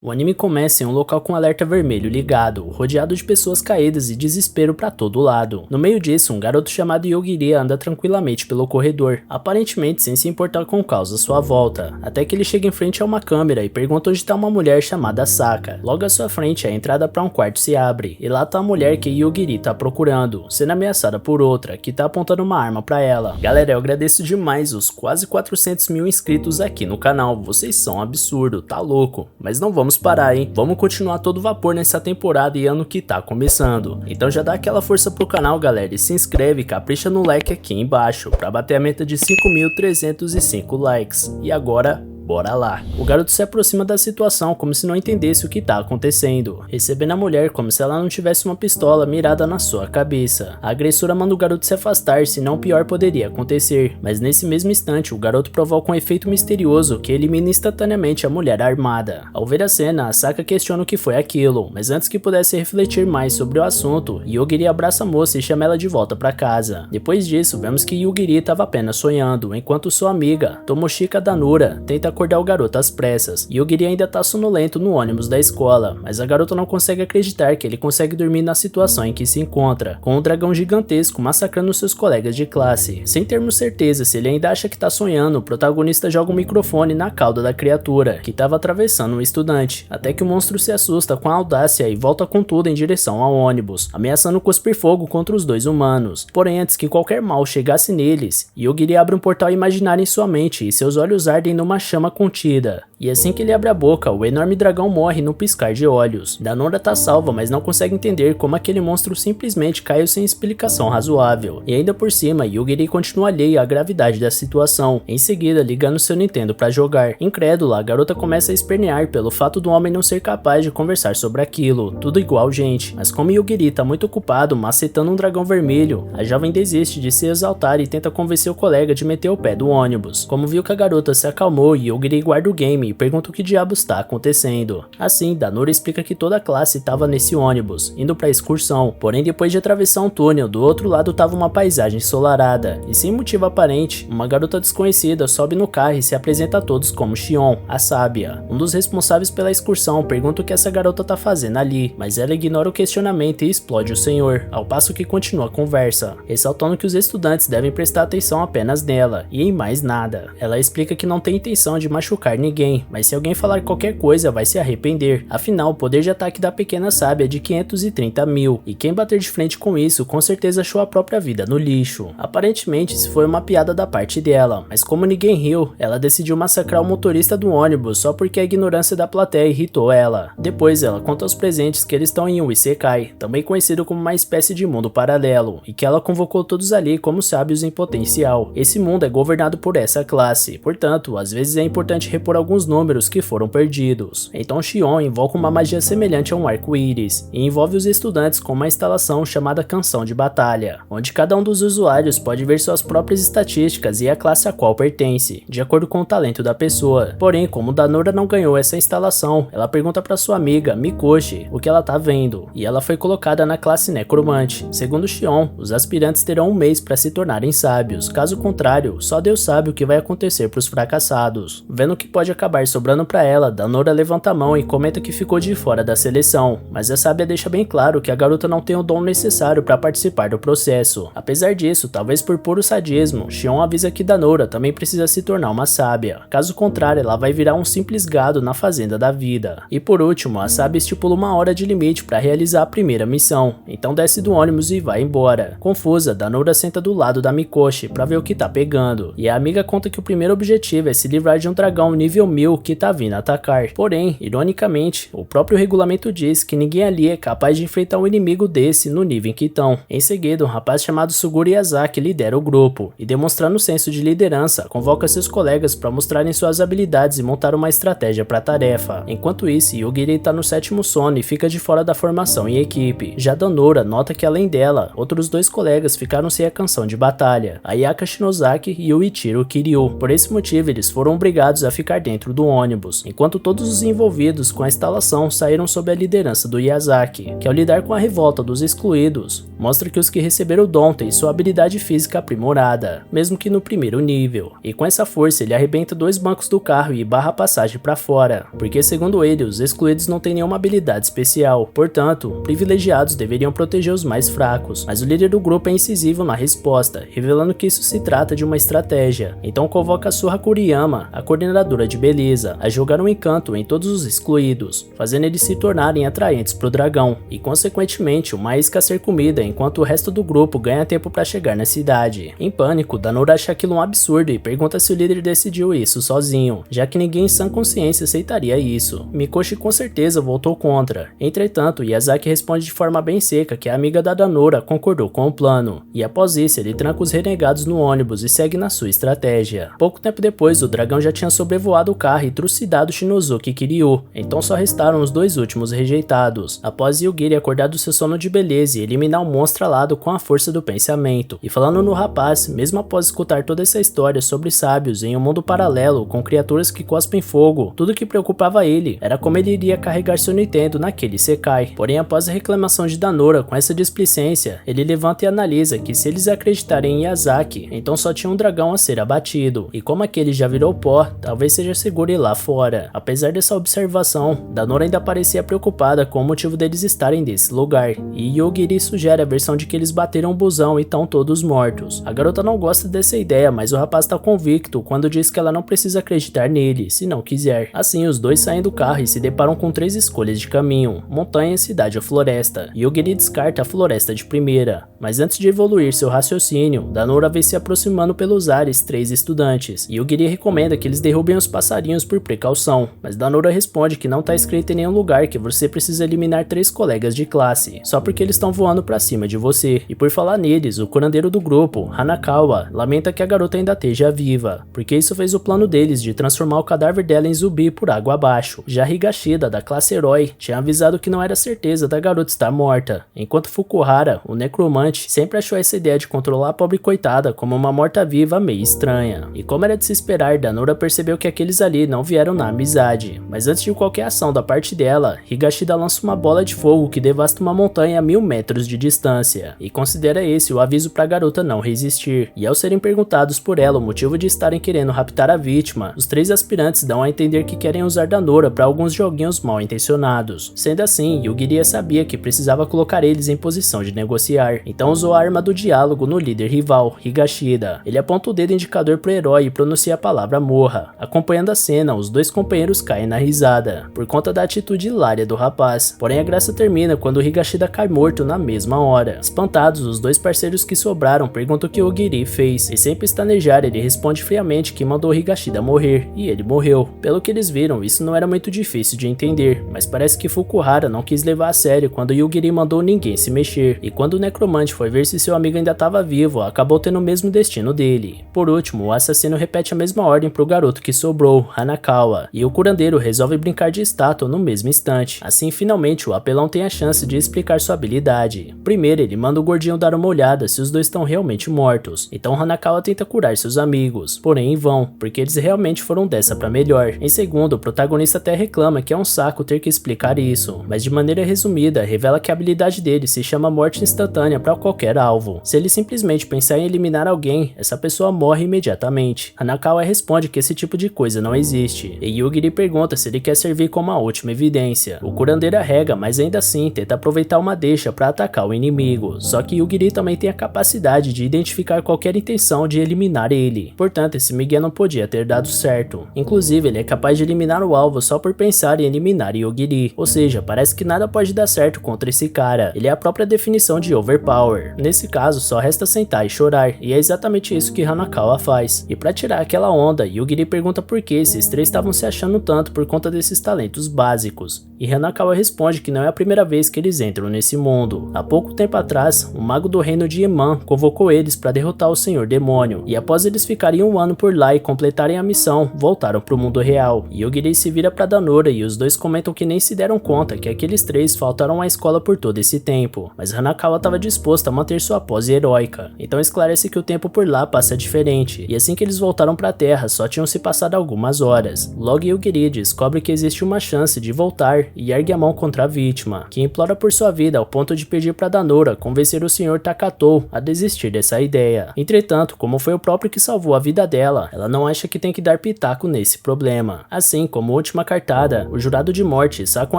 O anime começa em um local com alerta vermelho ligado, rodeado de pessoas caídas e desespero pra todo lado. No meio disso, um garoto chamado Yogiri anda tranquilamente pelo corredor, aparentemente sem se importar com o caos à sua volta, até que ele chega em frente a uma câmera e pergunta onde tá uma mulher chamada Saka. Logo à sua frente, a entrada pra um quarto se abre, e lá tá a mulher que Yogiri tá procurando, sendo ameaçada por outra, que tá apontando uma arma pra ela. Galera, eu agradeço demais os quase 400 mil inscritos aqui no canal, vocês são um absurdo, tá louco, mas não vamos parar, hein? Vamos continuar todo vapor nessa temporada e ano que tá começando. Então já dá aquela força pro canal, galera, e se inscreve e capricha no like aqui embaixo, pra bater a meta de 5.305 likes. E agora, bora lá. O garoto se aproxima da situação como se não entendesse o que tá acontecendo, recebendo a mulher como se ela não tivesse uma pistola mirada na sua cabeça. A agressora manda o garoto se afastar, senão o pior poderia acontecer, mas nesse mesmo instante o garoto provoca um efeito misterioso que elimina instantaneamente a mulher armada. Ao ver a cena, a Saka questiona o que foi aquilo, mas antes que pudesse refletir mais sobre o assunto, Yogiri abraça a moça e chama ela de volta para casa. Depois disso, vemos que Yogiri estava apenas sonhando, enquanto sua amiga, Tomoshika Danura, tenta acordar o garoto às pressas. Yogiri ainda tá sonolento no ônibus da escola, mas a garota não consegue acreditar que ele consegue dormir na situação em que se encontra, com um dragão gigantesco massacrando seus colegas de classe. Sem termos certeza se ele ainda acha que tá sonhando, o protagonista joga um microfone na cauda da criatura, que estava atravessando um estudante, até que o monstro se assusta com a audácia e volta com tudo em direção ao ônibus, ameaçando cuspir fogo contra os dois humanos. Porém, antes que qualquer mal chegasse neles, Yogiri abre um portal imaginário em sua mente e seus olhos ardem numa chama contida. E assim que ele abre a boca, o enorme dragão morre num piscar de olhos. Danora tá salva, mas não consegue entender como aquele monstro simplesmente caiu sem explicação razoável. E ainda por cima, Yogiri continua alheio à gravidade da situação, em seguida ligando seu Nintendo pra jogar. Incrédula, a garota começa a espernear pelo fato do homem não ser capaz de conversar sobre aquilo, tudo igual gente. Mas como Yogiri tá muito ocupado macetando um dragão vermelho, a jovem desiste de se exaltar e tenta convencer o colega de meter o pé do ônibus. Como viu que a garota se acalmou, Yogiri guarda o game e pergunta o que diabos está acontecendo. Assim, Danura explica que toda a classe estava nesse ônibus, indo para a excursão, porém depois de atravessar um túnel, do outro lado estava uma paisagem ensolarada, e sem motivo aparente, uma garota desconhecida sobe no carro e se apresenta a todos como Shion, a sábia. Um dos responsáveis pela excursão pergunta o que essa garota tá fazendo ali, mas ela ignora o questionamento e explode o senhor, ao passo que continua a conversa, ressaltando que os estudantes devem prestar atenção apenas nela, e em mais nada. Ela explica que não tem intenção de machucar ninguém, mas se alguém falar qualquer coisa vai se arrepender, afinal o poder de ataque da pequena sábia é de 530 mil, e quem bater de frente com isso com certeza achou a própria vida no lixo. Aparentemente isso foi uma piada da parte dela, mas como ninguém riu, ela decidiu massacrar o motorista do ônibus só porque a ignorância da plateia irritou ela. Depois ela conta aos presentes que eles estão em um Isekai, também conhecido como uma espécie de mundo paralelo, e que ela convocou todos ali como sábios em potencial. Esse mundo é governado por essa classe, portanto, às vezes é importante repor alguns números que foram perdidos. Então Shion invoca uma magia semelhante a um arco-íris, e envolve os estudantes com uma instalação chamada Canção de Batalha, onde cada um dos usuários pode ver suas próprias estatísticas e a classe a qual pertence, de acordo com o talento da pessoa. Porém, como Danora não ganhou essa instalação, ela pergunta para sua amiga, Mikoshi, o que ela tá vendo, e ela foi colocada na classe Necromante. Segundo Shion, os aspirantes terão um mês para se tornarem sábios, caso contrário, só Deus sabe o que vai acontecer para os fracassados. Vendo que pode acabar sobrando para ela, Danora levanta a mão e comenta que ficou de fora da seleção, mas a sábia deixa bem claro que a garota não tem o dom necessário para participar do processo. Apesar disso, talvez por puro sadismo, Shion avisa que Danora também precisa se tornar uma sábia, caso contrário ela vai virar um simples gado na fazenda da vida. E por último, a sábia estipula uma hora de limite para realizar a primeira missão, então desce do ônibus e vai embora. Confusa, Danora senta do lado da Mikoshi para ver o que tá pegando, e a amiga conta que o primeiro objetivo é se livrar de um dragão nível 1000 que tá vindo atacar. Porém, ironicamente, o próprio regulamento diz que ninguém ali é capaz de enfrentar um inimigo desse no nível em que estão. Em seguida, um rapaz chamado Suguru Yazaki lidera o grupo, e demonstrando senso de liderança, convoca seus colegas para mostrarem suas habilidades e montar uma estratégia para a tarefa. Enquanto isso, Yogiri tá no sétimo sono e fica de fora da formação em equipe. Já Danora nota que além dela, outros dois colegas ficaram sem a canção de batalha, a Ayaka Shinozaki e o Ichiro Kiryu. Por esse motivo, eles foram obrigados obrigados a ficar dentro do ônibus, enquanto todos os envolvidos com a instalação saíram sob a liderança do Yazaki, que ao lidar com a revolta dos excluídos, mostra que os que receberam o dom têm sua habilidade física aprimorada, mesmo que no primeiro nível, e com essa força ele arrebenta 2 bancos do carro e barra a passagem para fora, porque segundo ele, os excluídos não têm nenhuma habilidade especial, portanto, privilegiados deveriam proteger os mais fracos, mas o líder do grupo é incisivo na resposta, revelando que isso se trata de uma estratégia, então convoca Suha Kuriyama, a coordenadora de beleza, a jogar um encanto em todos os excluídos, fazendo eles se tornarem atraentes pro dragão, e consequentemente uma isca a ser comida enquanto o resto do grupo ganha tempo para chegar na cidade. Em pânico, Danora acha aquilo um absurdo e pergunta se o líder decidiu isso sozinho, já que ninguém em sã consciência aceitaria isso. Mikoshi com certeza voltou contra. Entretanto, Yazaki responde de forma bem seca que a amiga da Danora concordou com o plano, e após isso ele tranca os renegados no ônibus e segue na sua estratégia. Pouco tempo depois, o dragão já tinha sobrevoado o carro e trucidado Shinozuki Kiryu, então só restaram os 2 últimos rejeitados, após Yugiri acordar do seu sono de beleza e eliminar o monstro alado com a força do pensamento. E falando no rapaz, mesmo após escutar toda essa história sobre sábios em um mundo paralelo com criaturas que cospem fogo, tudo que preocupava ele era como ele iria carregar seu Nintendo naquele Sekai. Porém, após a reclamação de Danora com essa displicência, ele levanta e analisa que se eles acreditarem em Yazaki, então só tinha um dragão a ser abatido, e como aquele já virou pó, talvez seja seguro ir lá fora. Apesar dessa observação, Danora ainda parecia preocupada com o motivo deles estarem nesse lugar, e Yugiri sugere a versão de que eles bateram o busão e estão todos mortos. A garota não gosta dessa ideia, mas o rapaz está convicto quando diz que ela não precisa acreditar nele, se não quiser. Assim, os dois saem do carro e se deparam com 3 escolhas de caminho: montanha, cidade ou floresta. Yugiri descarta a floresta de primeira, mas antes de evoluir seu raciocínio, Danora vê se aproximando pelos ares 3 estudantes. Yugiri recomenda que eles derrubem os passarinhos por precaução, mas Danora responde que não está escrito em nenhum lugar que você precisa eliminar 3 colegas de classe, só porque eles estão voando pra cima de você. E por falar neles, o curandeiro do grupo, Hanakawa, lamenta que a garota ainda esteja viva, porque isso fez o plano deles de transformar o cadáver dela em zumbi por água abaixo. Já Higashida, da classe herói, tinha avisado que não era certeza da garota estar morta, enquanto Fukuhara, o necromante, sempre achou essa ideia de controlar a pobre coitada como uma morta-viva meio estranha. E como era de se esperar, Danora percebeu que aqueles ali não vieram na amizade, mas antes de qualquer ação da parte dela, Higashida lança uma bola de fogo que devasta uma montanha a 1000 metros de distância, e considera esse o aviso para a garota não resistir. E ao serem perguntados por ela o motivo de estarem querendo raptar a vítima, os 3 aspirantes dão a entender que querem usar Danora para alguns joguinhos mal intencionados. Sendo assim, Yugiri sabia que precisava colocar eles em posição de negociar, então usou a arma do diálogo no líder rival, Higashida. Ele aponta o dedo indicador pro herói e pronuncia a palavra morra. Acompanhando a cena, os 2 companheiros caem na risada, por conta da atitude hilária do rapaz. Porém, a graça termina quando Higashida cai morto na mesma hora. Espantados, os 2 parceiros que sobraram perguntam o que Yugiri fez, e sem pestanejar, ele responde friamente que mandou Higashida morrer, e ele morreu. Pelo que eles viram, isso não era muito difícil de entender, mas parece que Fukuhara não quis levar a sério quando Yugiri mandou ninguém se mexer, e quando o necromante foi ver se seu amigo ainda estava vivo, acabou tendo o mesmo destino dele. Por último, o assassino repete a mesma ordem pro garoto que sobrou, Hanakawa, e o curandeiro resolve brincar de estátua no mesmo instante. Assim, finalmente, o apelão tem a chance de explicar sua habilidade. Primeiro, ele manda o gordinho dar uma olhada se os 2 estão realmente mortos, então Hanakawa tenta curar seus amigos, porém em vão, porque eles realmente foram dessa pra melhor. Em segundo, o protagonista até reclama que é um saco ter que explicar isso, mas de maneira resumida, revela que a habilidade dele se chama morte instantânea para qualquer alvo. Se ele simplesmente pensar em eliminar alguém, essa pessoa morre imediatamente. Hanakawa responde que esse tipo de coisa não existe, e Yugiri pergunta se ele quer servir como a última evidência. O curandeiro arrega, mas ainda assim tenta aproveitar uma deixa para atacar o inimigo, só que Yugiri também tem a capacidade de identificar qualquer intenção de eliminar ele, portanto esse migué não podia ter dado certo. Inclusive, ele é capaz de eliminar o alvo só por pensar em eliminar Yugiri, ou seja, parece que nada pode dar certo contra esse cara. Ele é a própria definição de overpower. Nesse caso, só resta sentar e chorar, e é exatamente isso que Hanakawa faz. E pra tirar aquela onda, Yugiri pergunta por que esses 3 estavam se achando tanto por conta desses talentos básicos, e Hanakawa responde que não é a primeira vez que eles entram nesse mundo. Há pouco tempo atrás, o mago do reino de Iman convocou eles para derrotar o Senhor Demônio, e após eles ficarem 1 ano por lá e completarem a missão, voltaram pro mundo real. Yugiri se vira pra Danora e os 2 comentam que nem se deram conta que aqueles 3 faltaram à escola por todo esse tempo, mas Hanakawa estava disposto a manter sua pose heróica, então esclarece que o tempo por lá passa diferente, e assim que eles voltaram pra terra só tinham se passado algumas horas. Logo Yugiri descobre que existe uma chance de voltar e ergue a mão contra a vítima, que implora por sua vida ao ponto de pedir para Danora convencer o Sr. Takatou a desistir dessa ideia. Entretanto, como foi o próprio que salvou a vida dela, ela não acha que tem que dar pitaco nesse problema. Assim, como última cartada, o jurado de morte saca um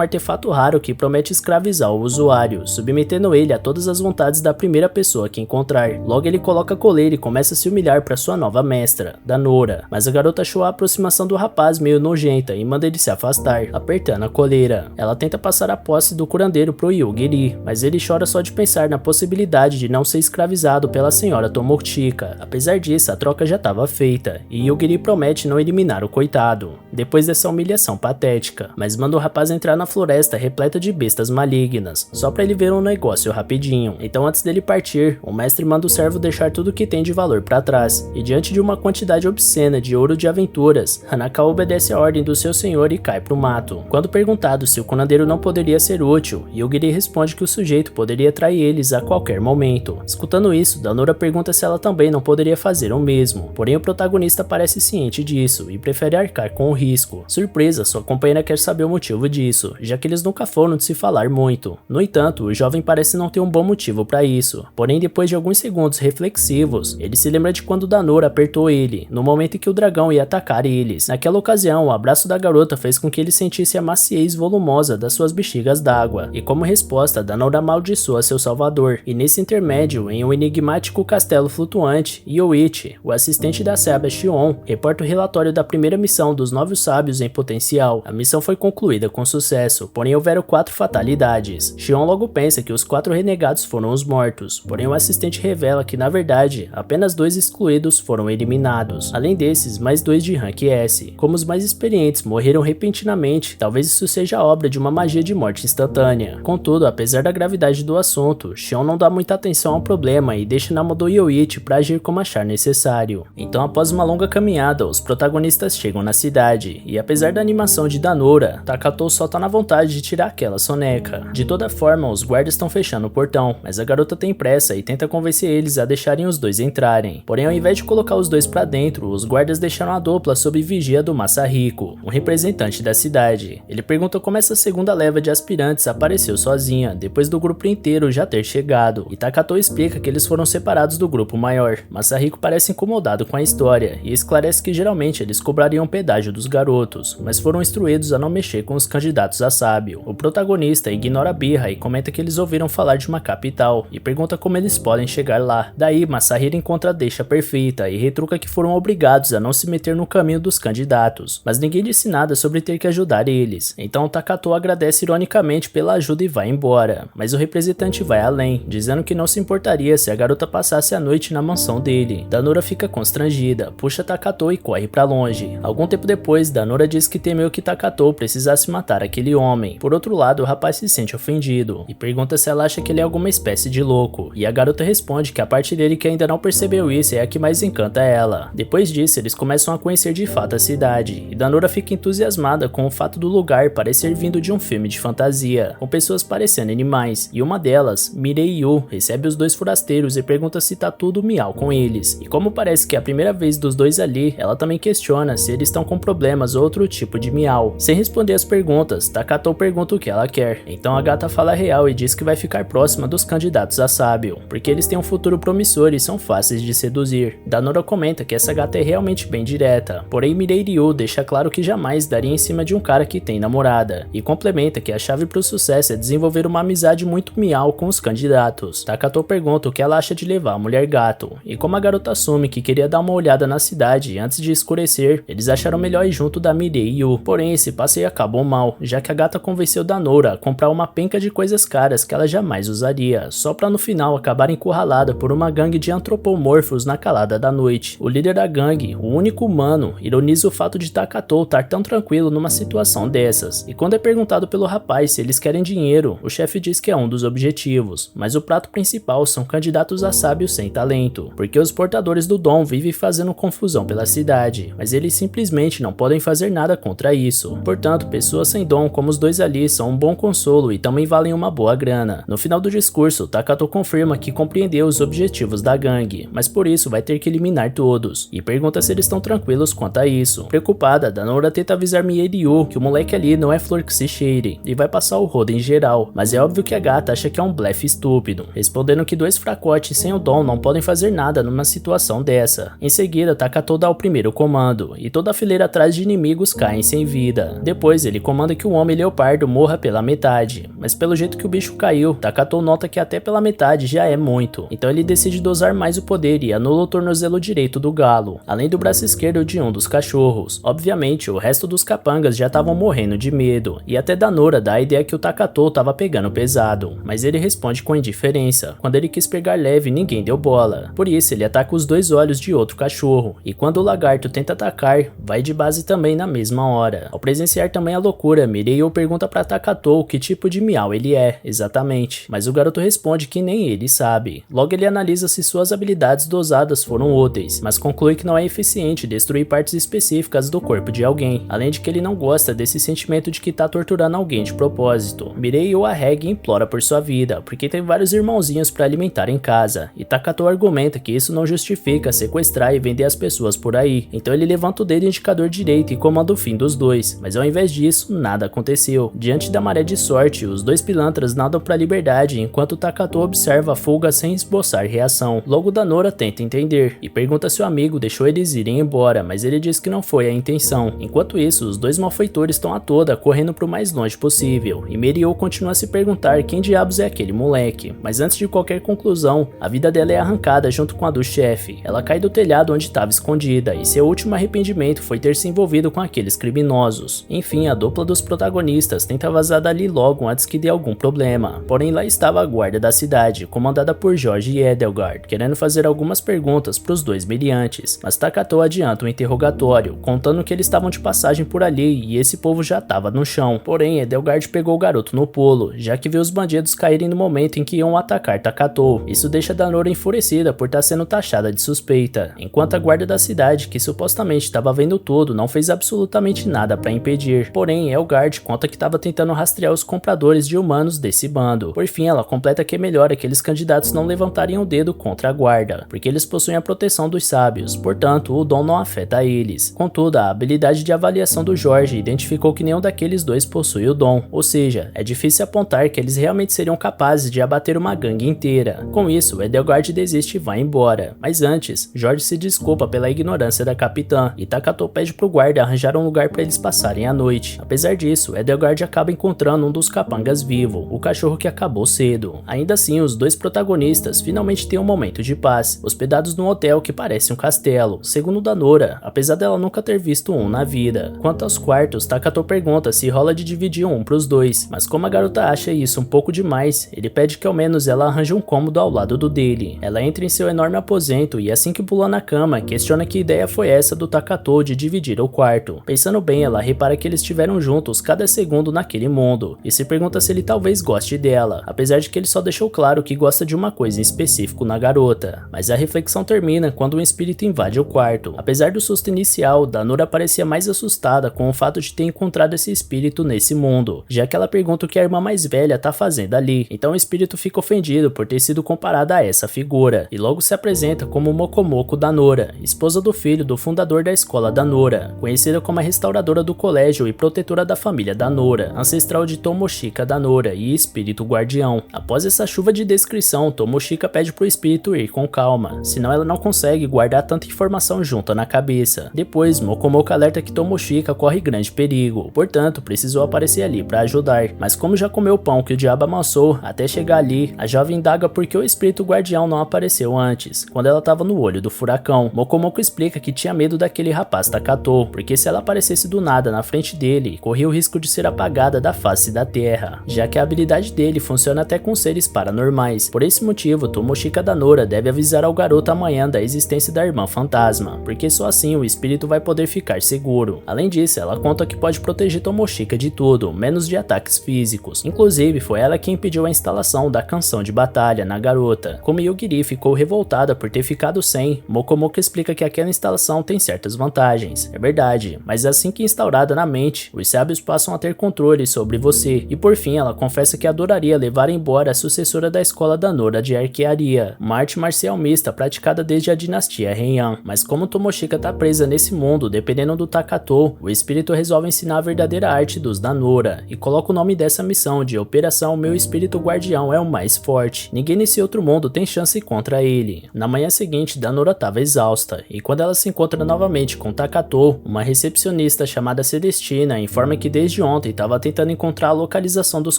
artefato raro que promete escravizar o usuário, submetendo ele a todas as vontades da primeira pessoa que encontrar. Logo ele coloca a coleira e começa a se humilhar para sua nova mestra, Danora, mas a garota achou a aproximação do rapaz meio nojenta e manda ele se afastar, apertando a coleira. Ela tenta passar a posse do curandeiro pro Yugiri, mas ele chora só de pensar na possibilidade de não ser escravizado pela senhora Tomochika. Apesar disso, a troca já estava feita, e Yugiri promete não eliminar o coitado, depois dessa humilhação patética, mas manda o rapaz entrar na floresta repleta de bestas malignas, só para ele ver um negócio rapidinho. Então antes dele partir, o mestre manda o servo deixar tudo que tem de valor para trás, e diante de uma quantidade obscena de ouro de aventuras, Hanaka obedece a ordem do seu senhor e cai pro mato. Quando perguntado se o curandeiro não poderia ser útil, Yugiri responde que o sujeito poderia trair eles a qualquer momento. Escutando isso, Danora pergunta se ela também não poderia fazer o mesmo, porém o protagonista parece ciente disso e prefere arcar com o risco. Surpresa, sua companheira quer saber o motivo disso, já que eles nunca foram de se falar muito. No entanto, o jovem parece não ter um bom motivo para isso, porém depois de alguns segundos reflexivos, ele se lembra de quando Danora apertou ele, no momento em que o dragão ia atacar eles. Naquela ocasião, o abraço da garota fez com que ele sentisse a maciez volumosa das suas bexigas d'água, e como resposta, Danora amaldiçoa seu salvador, e nesse intermédio, em um enigmático castelo flutuante, Yoichi, o assistente da sábia Shion, reporta o relatório da primeira missão dos 9 sábios em potencial. A missão foi concluída com sucesso, porém houveram 4 fatalidades. Shion logo pensa que os 4 renegados foram os mortos, porém o assistente revela que na verdade, apenas 2 excluídos foram eliminados. Além desses, mais 2 de rank S. Como os mais experientes morreram repentinamente, talvez isso seja obra de uma magia de morte instantânea. Contudo, apesar da gravidade do assunto, Shion não dá muita atenção ao problema e deixa na mão do Yoichi para agir como achar necessário. Então, após uma longa caminhada, os protagonistas chegam na cidade, e apesar da animação de Danora, Takatou só tá na vontade de tirar aquela soneca. De toda forma, os guardas estão fechando o portão, mas a garota tem pressa e tenta convencer eles a deixarem os dois entrarem. Porém, ao invés de colocar os dois pra dentro, os guardas deixaram a dupla sob vigia do Masahiko, um representante da cidade. Ele pergunta como essa segunda leva de aspirantes apareceu sozinha, depois do grupo inteiro já ter chegado, e Takatou explica que eles foram separados do grupo maior. Masahiko parece incomodado com a história, e esclarece que geralmente eles cobrariam pedágio dos garotos, mas foram instruídos a não mexer com os candidatos a sábio. O protagonista ignora a birra e comenta que eles ouviram falar de uma capital, e pergunta como eles podem chegar lá. Daí, Masahiro encontra a deixa perfeita e retruca que foram obrigados a não se meter no caminho dos candidatos, mas ninguém disse nada sobre ter que ajudar eles. Então Takatou agradece ironicamente pela ajuda e vai embora, mas o representante vai além, dizendo que não se importaria se a garota passasse a noite na mansão dele. Danora fica constrangida, puxa Takatou e corre pra longe. Algum tempo depois, Danora diz que temeu que Takatou precisasse matar aquele homem. Por outro lado, o rapaz se sente ofendido e pergunta se ela acha que ele é alguma espécie de louco, e a garota responde que a parte dele que ainda não percebeu isso é a que mais encanta ela. Depois disso, eles começam a conhecer de fato a cidade, e Danora fica entusiasmada com o fato do lugar parecer vindo de um filme de fantasia, com pessoas parecendo animais, e uma delas, Mirei Yu, recebe os 2 forasteiros e pergunta se tá tudo miau com eles. E como parece que é a primeira vez dos 2 ali, ela também questiona se eles estão com problemas ou outro tipo de miau. Sem responder as perguntas, Takatou pergunta o que ela quer. Então a gata fala a real e diz que vai ficar próxima dos candidatos a sábio, porque eles têm um futuro promissor e são fáceis de seduzir. Danora comenta que essa gata é realmente bem direta, porém Mirei Ryu deixa claro que jamais daria em cima de um cara que tem namorada, e complementa que a chave pro sucesso é desenvolver uma amizade muito miau com os candidatos. Takatou pergunta o que ela acha de levar a mulher gato, e como a garota assume que queria dar uma olhada na cidade antes de escurecer, eles acharam melhor ir junto da Mirei Yu. Porém, esse passeio acabou mal, já que a gata convenceu Danora a comprar uma penca de coisas caras que ela jamais usaria, só pra no final acabar encurralada por uma gangue de antropomorfos na calada da noite. O líder da gangue, o único humano, ironiza o fato de Takatou estar tão tranquilo numa situação dessas, e quando é perguntado pelo rapaz se eles querem dinheiro, o chefe diz que é um dos objetivos, mas o prato principal são candidatos a sábios sem talento, porque os portadores do dom vivem fazendo confusão pela cidade, mas eles simplesmente não podem fazer nada contra isso. Portanto, pessoas sem dom como os 2 ali são um bom consolo e também valem uma boa grana. No final do discurso, Takatou confirma que compreendeu os objetivos da gangue, mas por isso vai ter que eliminar todos, e pergunta se eles estão tranquilos tranquilos quanto a isso. Preocupada, Danora tenta avisar Miiryu que o moleque ali não é flor que se cheire e vai passar o rodo em geral, mas é óbvio que a gata acha que é um blefe estúpido, respondendo que dois fracotes sem o dom não podem fazer nada numa situação dessa. Em seguida, Takato dá o primeiro comando e toda a fileira atrás de inimigos caem sem vida. Depois ele comanda que o homem leopardo morra pela metade, mas pelo jeito que o bicho caiu, Takato nota que até pela metade já é muito, então ele decide dosar mais o poder e anula o tornozelo direito do galo, além do braço esquerdo de um dos cachorros. Obviamente, o resto dos capangas já estavam morrendo de medo, e até Danora dá a ideia que o Takato tava pegando pesado, mas ele responde com indiferença. Quando ele quis pegar leve, ninguém deu bola, por isso ele ataca os dois olhos de outro cachorro, e quando o lagarto tenta atacar, vai de base também na mesma hora. Ao presenciar também a loucura, Mireio pergunta pra Takato que tipo de miau ele é, exatamente, mas o garoto responde que nem ele sabe. Logo ele analisa se suas habilidades dosadas foram úteis, mas conclui que não é eficiente destruir partes específicas do corpo de alguém, além de que ele não gosta desse sentimento de que tá torturando alguém de propósito. Mireio arrega e implora por sua vida, porque tem vários irmãozinhos pra alimentar em casa, e Takato argumenta que isso não justifica sequestrar e vender as pessoas por aí, então ele levanta o dedo indicador direito e comanda o fim dos dois, mas ao invés disso, nada aconteceu. Diante da maré de sorte, os dois pilantras nadam pra liberdade, enquanto Takato observa a fuga sem esboçar reação. Logo Danora tenta entender, e pergunta se o amigo deixou eles irem embora, mas ele diz que não foi a intenção. Enquanto isso, os dois malfeitores estão a toda, correndo pro mais longe possível, e Mirio continua a se perguntar quem diabos é aquele moleque, mas antes de qualquer conclusão, a vida dela é arrancada junto com a do chefe. Ela cai do telhado onde estava escondida, e seu último arrependimento foi ter se envolvido com aqueles criminosos. Enfim, a dupla dos protagonistas tenta vazar dali logo antes que dê algum problema, porém lá estava a guarda da cidade, comandada por Jorge e Edelgard, querendo fazer algumas perguntas para os dois meliantes, mas Takato adianta o interrogatório, contando que eles estavam de passagem por ali e esse povo já estava no chão. Porém, Edelgard pegou o garoto no pulo, já que viu os bandidos caírem no momento em que iam atacar Takato. Isso deixa Danora enfurecida por estar sendo taxada de suspeita, enquanto a guarda da cidade, que supostamente estava vendo tudo, não fez absolutamente nada para impedir. Porém, Edelgard conta que estava tentando rastrear os compradores de humanos desse bando. Por fim, ela completa que é melhor aqueles candidatos não levantarem o dedo contra a guarda, porque eles possuem a proteção dos sábios, portanto, o dom não afeta eles. Contudo, a habilidade de avaliação do Jorge identificou que nenhum daqueles dois possui o dom, ou seja, é difícil apontar que eles realmente seriam capazes de abater uma gangue inteira. Com isso, Edelgard desiste e vai embora, mas antes, Jorge se desculpa pela ignorância da capitã, e Takato pede pro guarda arranjar um lugar para eles passarem a noite. Apesar disso, Edelgard acaba encontrando um dos capangas vivo, o cachorro que acabou cedo. Ainda assim, os dois protagonistas finalmente têm um momento de paz, hospedados num hotel que parece um castelo, segundo Danora, apesar dela nunca ter visto um na vida. Quanto aos quartos, Takato pergunta se rola de dividir um pros dois, mas como a garota acha isso um pouco demais, ele pede que ao menos ela arranje um cômodo ao lado do dele. Ela entra em seu enorme aposento e assim que pula na cama, questiona que ideia foi essa do Takato de dividir o quarto. Pensando bem, ela repara que eles estiveram juntos cada segundo naquele mundo, e se pergunta se ele talvez goste dela, apesar de que ele só deixou claro que gosta de uma coisa em específico na garota. Mas a reflexão termina quando um espírito invade o quarto. Apesar do susto inicial, Danora parecia mais assustada com o fato de ter encontrado esse espírito nesse mundo, já que ela pergunta o que a irmã mais velha tá fazendo ali. Então o espírito fica ofendido por ter sido comparada a essa figura, e logo se apresenta como Mokomoko Danora, esposa do filho do fundador da escola Danora, conhecida como a restauradora do colégio e protetora da família Danora, ancestral de Tomoshika Danora e espírito guardião. Após essa chuva de descrição, Tomoshika pede pro espírito ir com calma, senão ela não consegue guardar tanta informação junta na cabeça. Depois, Mokomoko alerta que Tomoshika corre grande perigo, portanto precisou aparecer ali para ajudar, mas como já comeu o pão que o diabo amassou até chegar ali, a jovem indaga por que o espírito guardião não apareceu antes, quando ela estava no olho do furacão. Mokomoko explica que tinha medo daquele rapaz Takato, porque se ela aparecesse do nada na frente dele, corria o risco de ser apagada da face da terra, já que a habilidade dele funciona até com seres paranormais. Por esse motivo, Tomoshika Danora deve avisar ao garoto amanhã da existência da irmã fantasma, porque só assim o espírito vai poder ficar seguro. Além disso, ela conta que pode proteger Tomoshika de tudo, menos de ataques físicos. Inclusive, foi ela quem impediu a instalação da canção de batalha na garota. Como Yugiri ficou revoltada por ter ficado sem, Mokomoko explica que aquela instalação tem certas vantagens. É verdade, mas assim que instaurada na mente, os sábios passam a ter controle sobre você, e por fim ela confessa que adoraria levar embora a sucessora da escola Danora de arquearia, uma arte marcial mista praticada desde a dinastia Heian, mas como Tomoshika Tomoshika tá presa nesse mundo dependendo do Takatou, o espírito resolve ensinar a verdadeira arte dos Danora e coloca o nome dessa missão de Operação Meu Espírito Guardião é o mais forte. Ninguém nesse outro mundo tem chance contra ele. Na manhã seguinte, Danora tava exausta e quando ela se encontra novamente com Takatou, uma recepcionista chamada Celestina informa que desde ontem estava tentando encontrar a localização dos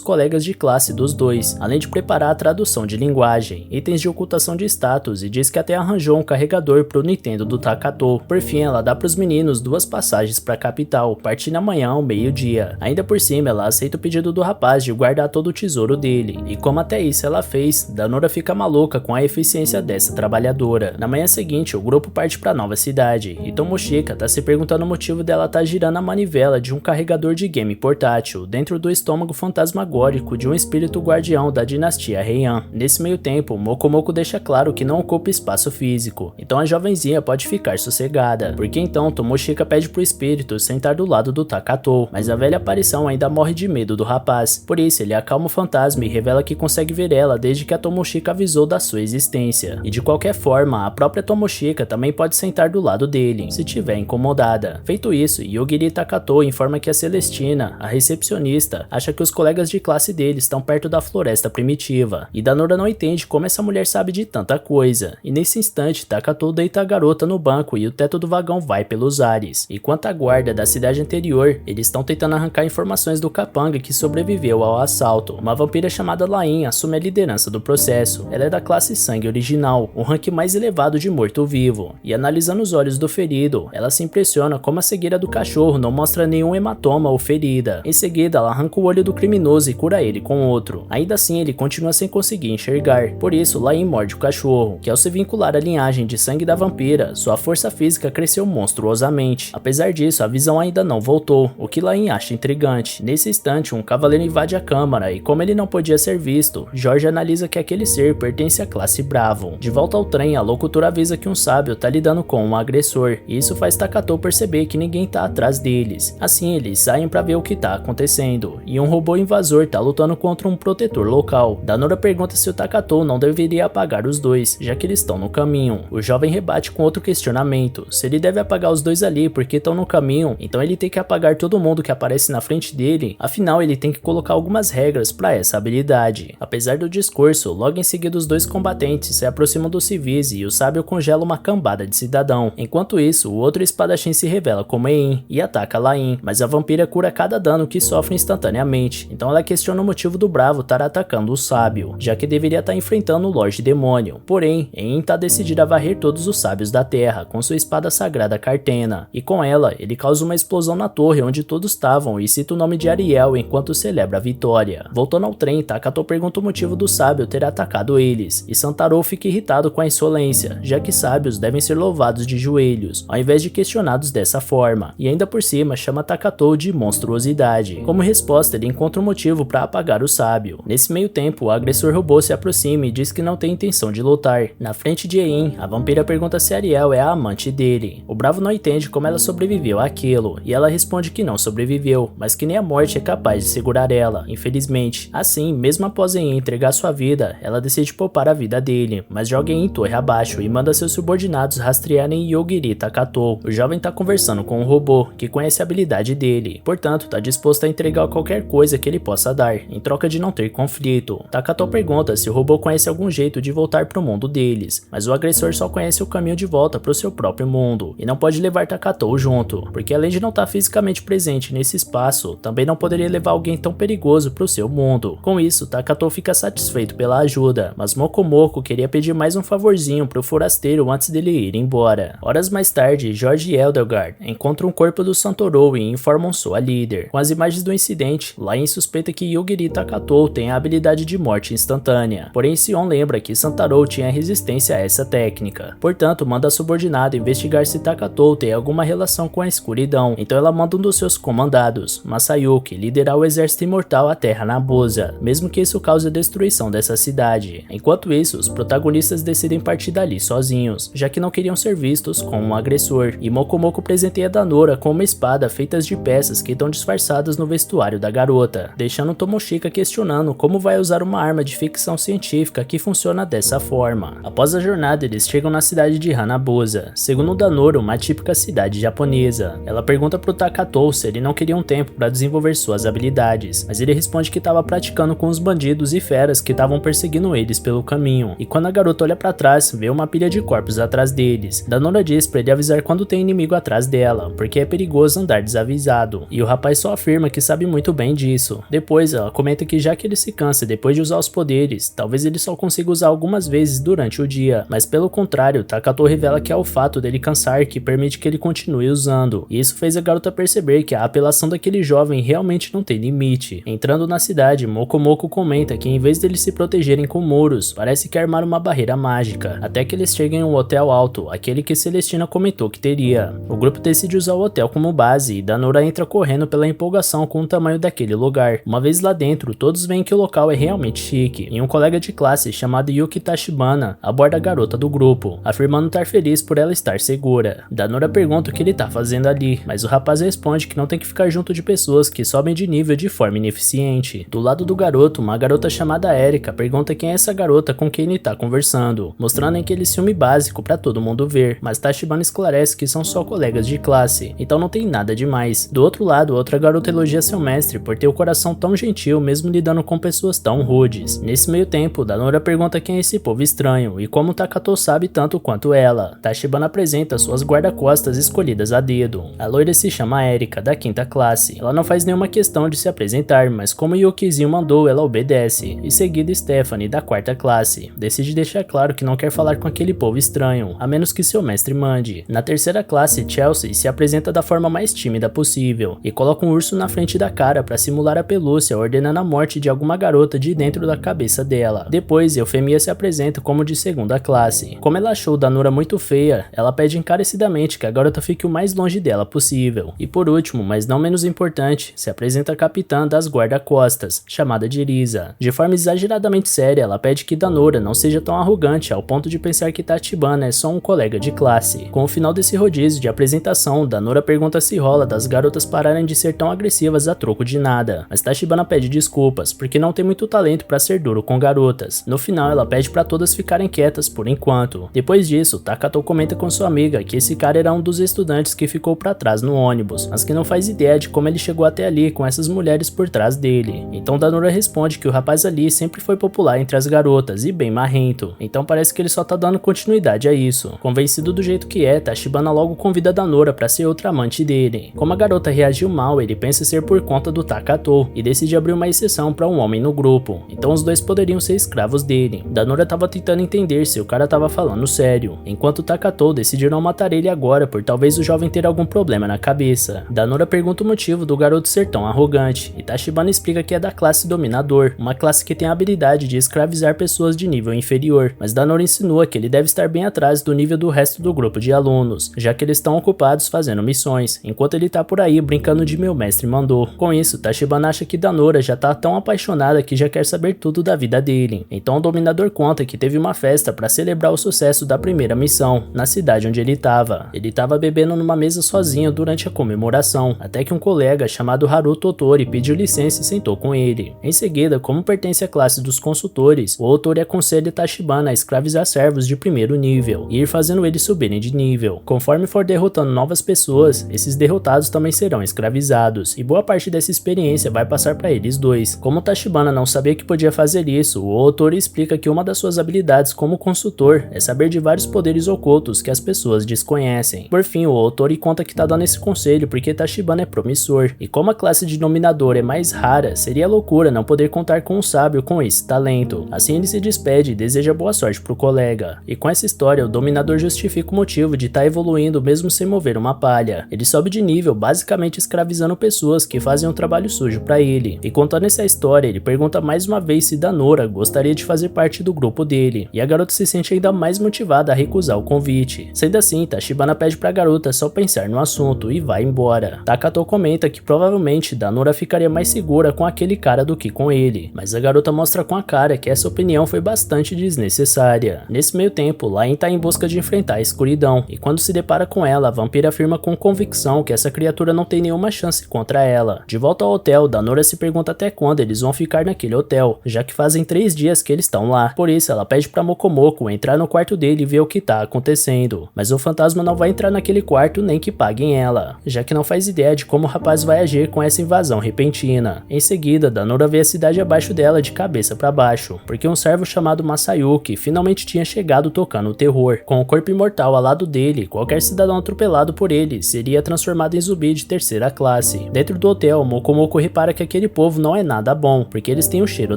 colegas de classe dos dois, além de preparar a tradução de linguagem, itens de ocultação de status e diz que até arranjou um carregador pro Nintendo do Takatou. Por fim, ela dá pros meninos 2 passagens pra capital, partindo amanhã ao meio-dia. Ainda por cima, ela aceita o pedido do rapaz de guardar todo o tesouro dele, e como até isso ela fez, Danora fica maluca com a eficiência dessa trabalhadora. Na manhã seguinte, o grupo parte pra nova cidade, e Tomoshika tá se perguntando o motivo dela tá girando a manivela de um carregador de game portátil dentro do estômago fantasmagórico de um espírito guardião da dinastia Heian. Nesse meio tempo, Mokomoko deixa claro que não ocupa espaço físico, então a jovenzinha pode ficar sossegada, porque então Tomoshika pede pro espírito sentar do lado do Takatou, mas a velha aparição ainda morre de medo do rapaz, por isso ele acalma o fantasma e revela que consegue ver ela desde que a Tomoshika avisou da sua existência, e de qualquer forma, a própria Tomoshika também pode sentar do lado dele, se tiver incomodada. Feito isso, Yogiri Takatou informa que a Celestina, a recepcionista, acha que os colegas de classe dele estão perto da floresta primitiva, e Danora não entende como essa mulher sabe de tanta coisa, e nesse instante Takatou deita a garota no banco e o teto do vagão vai pelos ares. Enquanto a guarda da cidade anterior, eles estão tentando arrancar informações do capanga que sobreviveu ao assalto. Uma vampira chamada Lain assume a liderança do processo. Ela é da classe sangue original, o rank mais elevado de morto-vivo, e analisando os olhos do ferido, ela se impressiona como a cegueira do cachorro não mostra nenhum hematoma ou ferida. Em seguida, ela arranca o olho do criminoso e cura ele com outro. Ainda assim, ele continua sem conseguir enxergar. Por isso, Lain morde o cachorro, que ao se vincular à linhagem de sangue da vampira, sua força física cresceu monstruosamente. Apesar disso, a visão ainda não voltou, o que Lain acha intrigante. Nesse instante, um cavaleiro invade a câmara e como ele não podia ser visto, Jorge analisa que aquele ser pertence à classe Bravo. De volta ao trem, a locutora avisa que um sábio tá lidando com um agressor, e isso faz Takatou perceber que ninguém tá atrás deles. Assim, eles saem pra ver o que tá acontecendo, e um robô invasor tá lutando contra um protetor local. Danora pergunta se o Takatou não deveria apagar os dois, já que eles estão no caminho. O jovem rebate com outro questionamento, se ele deve apagar os dois ali porque estão no caminho, então ele tem que apagar todo mundo que aparece na frente dele, afinal ele tem que colocar algumas regras para essa habilidade. Apesar do discurso, logo em seguida os dois combatentes se aproximam dos civis e o sábio congela uma cambada de cidadão. Enquanto isso, o outro espadachim se revela como Ein e ataca Lain, mas a vampira cura cada dano que sofre instantaneamente, então ela questiona o motivo do Bravo estar atacando o sábio, já que deveria estar enfrentando o Lorde Demônio. Porém, Ein está decidido a varrer todos os sábios da Terra com sua espada sagrada Cartena, e com ela, ele causa uma explosão na torre onde todos estavam e cita o nome de Ariel enquanto celebra a vitória. Voltando ao trem, Takatou pergunta o motivo do sábio ter atacado eles, e Santaro fica irritado com a insolência, já que sábios devem ser louvados de joelhos, ao invés de questionados dessa forma, e ainda por cima chama Takatou de monstruosidade. Como resposta, ele encontra um motivo para apagar o sábio. Nesse meio tempo, o agressor robô se aproxima e diz que não tem intenção de lutar. Na frente de Ein, a vampira pergunta se Ariel é a amante dele. O Bravo não entende como ela sobreviveu àquilo, e ela responde que não sobreviveu, mas que nem a morte é capaz de segurar ela, infelizmente. Assim, mesmo após Ein entregar sua vida, ela decide poupar a vida dele, mas joga Ein torre abaixo e manda seus subordinados rastrearem Yogiri Takatou. O jovem tá conversando com um robô, que conhece a habilidade dele, portanto tá disposto a entregar qualquer coisa que ele possa dar, em troca de não ter conflito. Takatou pergunta se o robô conhece algum jeito de voltar pro mundo deles, mas o agressor só conhece o caminho de volta pro seu próprio mundo, e não pode levar Takatou junto, porque além de não estar fisicamente presente nesse espaço, também não poderia levar alguém tão perigoso pro seu mundo. Com isso, Takatou fica satisfeito pela ajuda, mas Mokomoko queria pedir mais um favorzinho pro forasteiro antes dele ir embora. Horas mais tarde, Jorge e Edelgard encontram o corpo do Santoro e informam sua líder. Com as imagens do incidente, Lain suspeita que Yogiri Takatou tem a habilidade de morte instantânea, porém Sion lembra que Santaro tinha resistência a essa técnica, portanto manda a subordinada investigar se Takatou tem alguma relação com a escuridão, então ela manda um dos seus comandados, Masayuki, liderar o exército imortal à Terra Nabosa, mesmo que isso cause a destruição dessa cidade. Enquanto isso, os protagonistas decidem partir dali sozinhos, já que não queriam ser vistos como um agressor, e Mokomoko presenteia Danora com uma espada feitas de peças que estão disfarçadas no vestuário da garota, deixando Tomoshika questionando como vai usar uma arma de ficção científica que funciona dessa forma. Após a jornada, eles chegam na cidade de Hanabusa. segundo Danora, uma típica cidade japonesa. Ela pergunta pro Takato se ele não queria um tempo para desenvolver suas habilidades, mas ele responde que estava praticando com os bandidos e feras que estavam perseguindo eles pelo caminho. E quando a garota olha para trás, vê uma pilha de corpos atrás deles. Danora diz para ele avisar quando tem inimigo atrás dela, porque é perigoso andar desavisado. E o rapaz só afirma que sabe muito bem disso. Depois ela comenta que já que ele se cansa depois de usar os poderes, talvez ele só consiga usar algumas vezes durante o dia, mas pelo contrário, Takato revela que é o fato dele cansar que permite que ele continue usando. E isso fez a garota perceber que a apelação daquele jovem realmente não tem limite. Entrando na cidade, Mokomoko comenta que em vez deles se protegerem com muros, parece que armaram uma barreira mágica, até que eles cheguem em um hotel alto, aquele que Celestina comentou que teria. O grupo decide usar o hotel como base e Danora entra correndo pela empolgação com o tamanho daquele lugar. Uma vez lá dentro, todos veem que o local é realmente chique, e um colega de classe chamado Yuki Tachibana aborda a garota do grupo, afirmando estar feliz por ela estar segura. Danora pergunta o que ele tá fazendo ali, mas o rapaz responde que não tem que ficar junto de pessoas que sobem de nível de forma ineficiente. Do lado do garoto, uma garota chamada Erika pergunta quem é essa garota com quem ele tá conversando, mostrando aquele filme básico pra todo mundo ver, mas Tachibana esclarece que são só colegas de classe, então não tem nada demais. Do outro lado, outra garota elogia seu mestre por ter o coração tão gentil mesmo lidando com pessoas tão rudes. Nesse meio tempo, Danora pergunta quem é esse povo estranho e como Takato sabe tanto quanto ela. Tachibana apresenta suas guarda-costas escolhidas a dedo. A loira se chama Erika, da 5ª classe. Ela não faz nenhuma questão de se apresentar, mas como Yukizinho mandou, ela obedece. Em seguida, Stephanie, da 4ª classe, decide deixar claro que não quer falar com aquele povo estranho, a menos que seu mestre mande. Na 3ª classe, Chelsea se apresenta da forma mais tímida possível e coloca um urso na frente da cara para simular a pelúcia, ordenando a morte de alguma garota de dentro da cabeça dela. Depois, Eufemia se apresenta como de 2ª classe. Como ela achou Danora muito feia, ela pede encarecidamente que a garota fique o mais longe dela possível. E por último, mas não menos importante, se apresenta a capitã das guarda-costas, chamada de Risa. De forma exageradamente séria, ela pede que Danora não seja tão arrogante ao ponto de pensar que Tachibana é só um colega de classe. Com o final desse rodízio de apresentação, Danora pergunta se rola das garotas pararem de ser tão agressivas a troco de nada, mas Tachibana pede desculpas, porque não tem muito talento para ser duro com garotas. No final, ela pede para todas ficarem quietas por enquanto. Depois disso, Takato comenta com sua amiga que esse cara era um dos estudantes que ficou para trás no ônibus, mas que não faz ideia de como ele chegou até ali com essas mulheres por trás dele. Então Danora responde que o rapaz ali sempre foi popular entre as garotas e bem marrento, então parece que ele só tá dando continuidade a isso. Convencido do jeito que é, Tachibana logo convida Danora para ser outra amante dele. Como a garota reagiu mal, ele pensa ser por conta do Takato e decide abrir uma exceção para um homem no grupo, então os dois poderiam ser escravos dele. Danora tava tentando entender se o cara tava falando sério, enquanto Takato decidiu não matar ele agora por talvez o jovem ter algum problema na cabeça. Danora pergunta o motivo do garoto ser tão arrogante, e Tachibana explica que é da classe Dominador, uma classe que tem a habilidade de escravizar pessoas de nível inferior, mas Danora insinua que ele deve estar bem atrás do nível do resto do grupo de alunos, já que eles estão ocupados fazendo missões, enquanto ele tá por aí brincando de meu mestre mandou. Com isso, Tachibana acha que Danora já tá tão apaixonada que já quer saber tudo da vida dele. Então o Dominador conta que teve uma festa para celebrar o sucesso da primeira missão, na cidade onde ele tava. Ele tava bebendo numa mesa sozinho durante a comemoração, até que um colega chamado Haru Totori pediu licença e sentou com ele. Em seguida, como pertence à classe dos consultores, o Otori aconselha Tachibana a escravizar servos de primeiro nível e ir fazendo eles subirem de nível. Conforme for derrotando novas pessoas, esses derrotados também serão escravizados, e boa parte dessa experiência vai passar para eles dois. Como Tachibana não sabia que podia fazer isso, o Otori explica que uma das suas habilidades como consultor é saber de vários poderes ocultos que as pessoas desconhecem. Por fim, o Otori conta que tá dando esse conselho porque Tachibana é promissor, e como a classe de Dominador é mais rara, seria loucura não poder contar com um sábio com esse talento. Assim ele se despede e deseja boa sorte pro colega. E com essa história, o Dominador justifica o motivo de estar evoluindo mesmo sem mover uma palha. Ele sobe de nível basicamente escravizando pessoas que fazem um trabalho sujo pra ele. E contando essa história, ele pergunta mais uma vez se Danora gostaria de fazer parte do grupo dele, e a garota se sente ainda mais motivada a recusar o convite. Sendo assim, Tachibana pede pra garota só pensar no assunto e vai embora. Takato comenta que provavelmente Danora ficaria mais segura com aquele cara do que com ele, mas a garota mostra com a cara que essa opinião foi bastante desnecessária. Nesse meio tempo, Lain tá em busca de enfrentar a escuridão, e quando se depara com ela, a vampira afirma com convicção que essa criatura não tem nenhuma chance contra ela. De volta ao hotel, Danora se pergunta até quando eles vão ficar naquele hotel, já que fazem 3 dias que eles estão lá. Por isso, ela pede pra Mokomoko entrar no quarto dele e ver o que tá acontecendo. quarto, mas o fantasma não vai entrar naquele quarto nem que paguem ela, já que não faz ideia de como o rapaz vai agir com essa invasão repentina. Em seguida, Danora vê a cidade abaixo dela de cabeça para baixo, porque um servo chamado Masayuki finalmente tinha chegado tocando o terror. Com o corpo imortal ao lado dele, qualquer cidadão atropelado por ele seria transformado em zumbi de terceira classe. Dentro do hotel, Mokomoko repara que aquele povo não é nada bom, porque eles têm o cheiro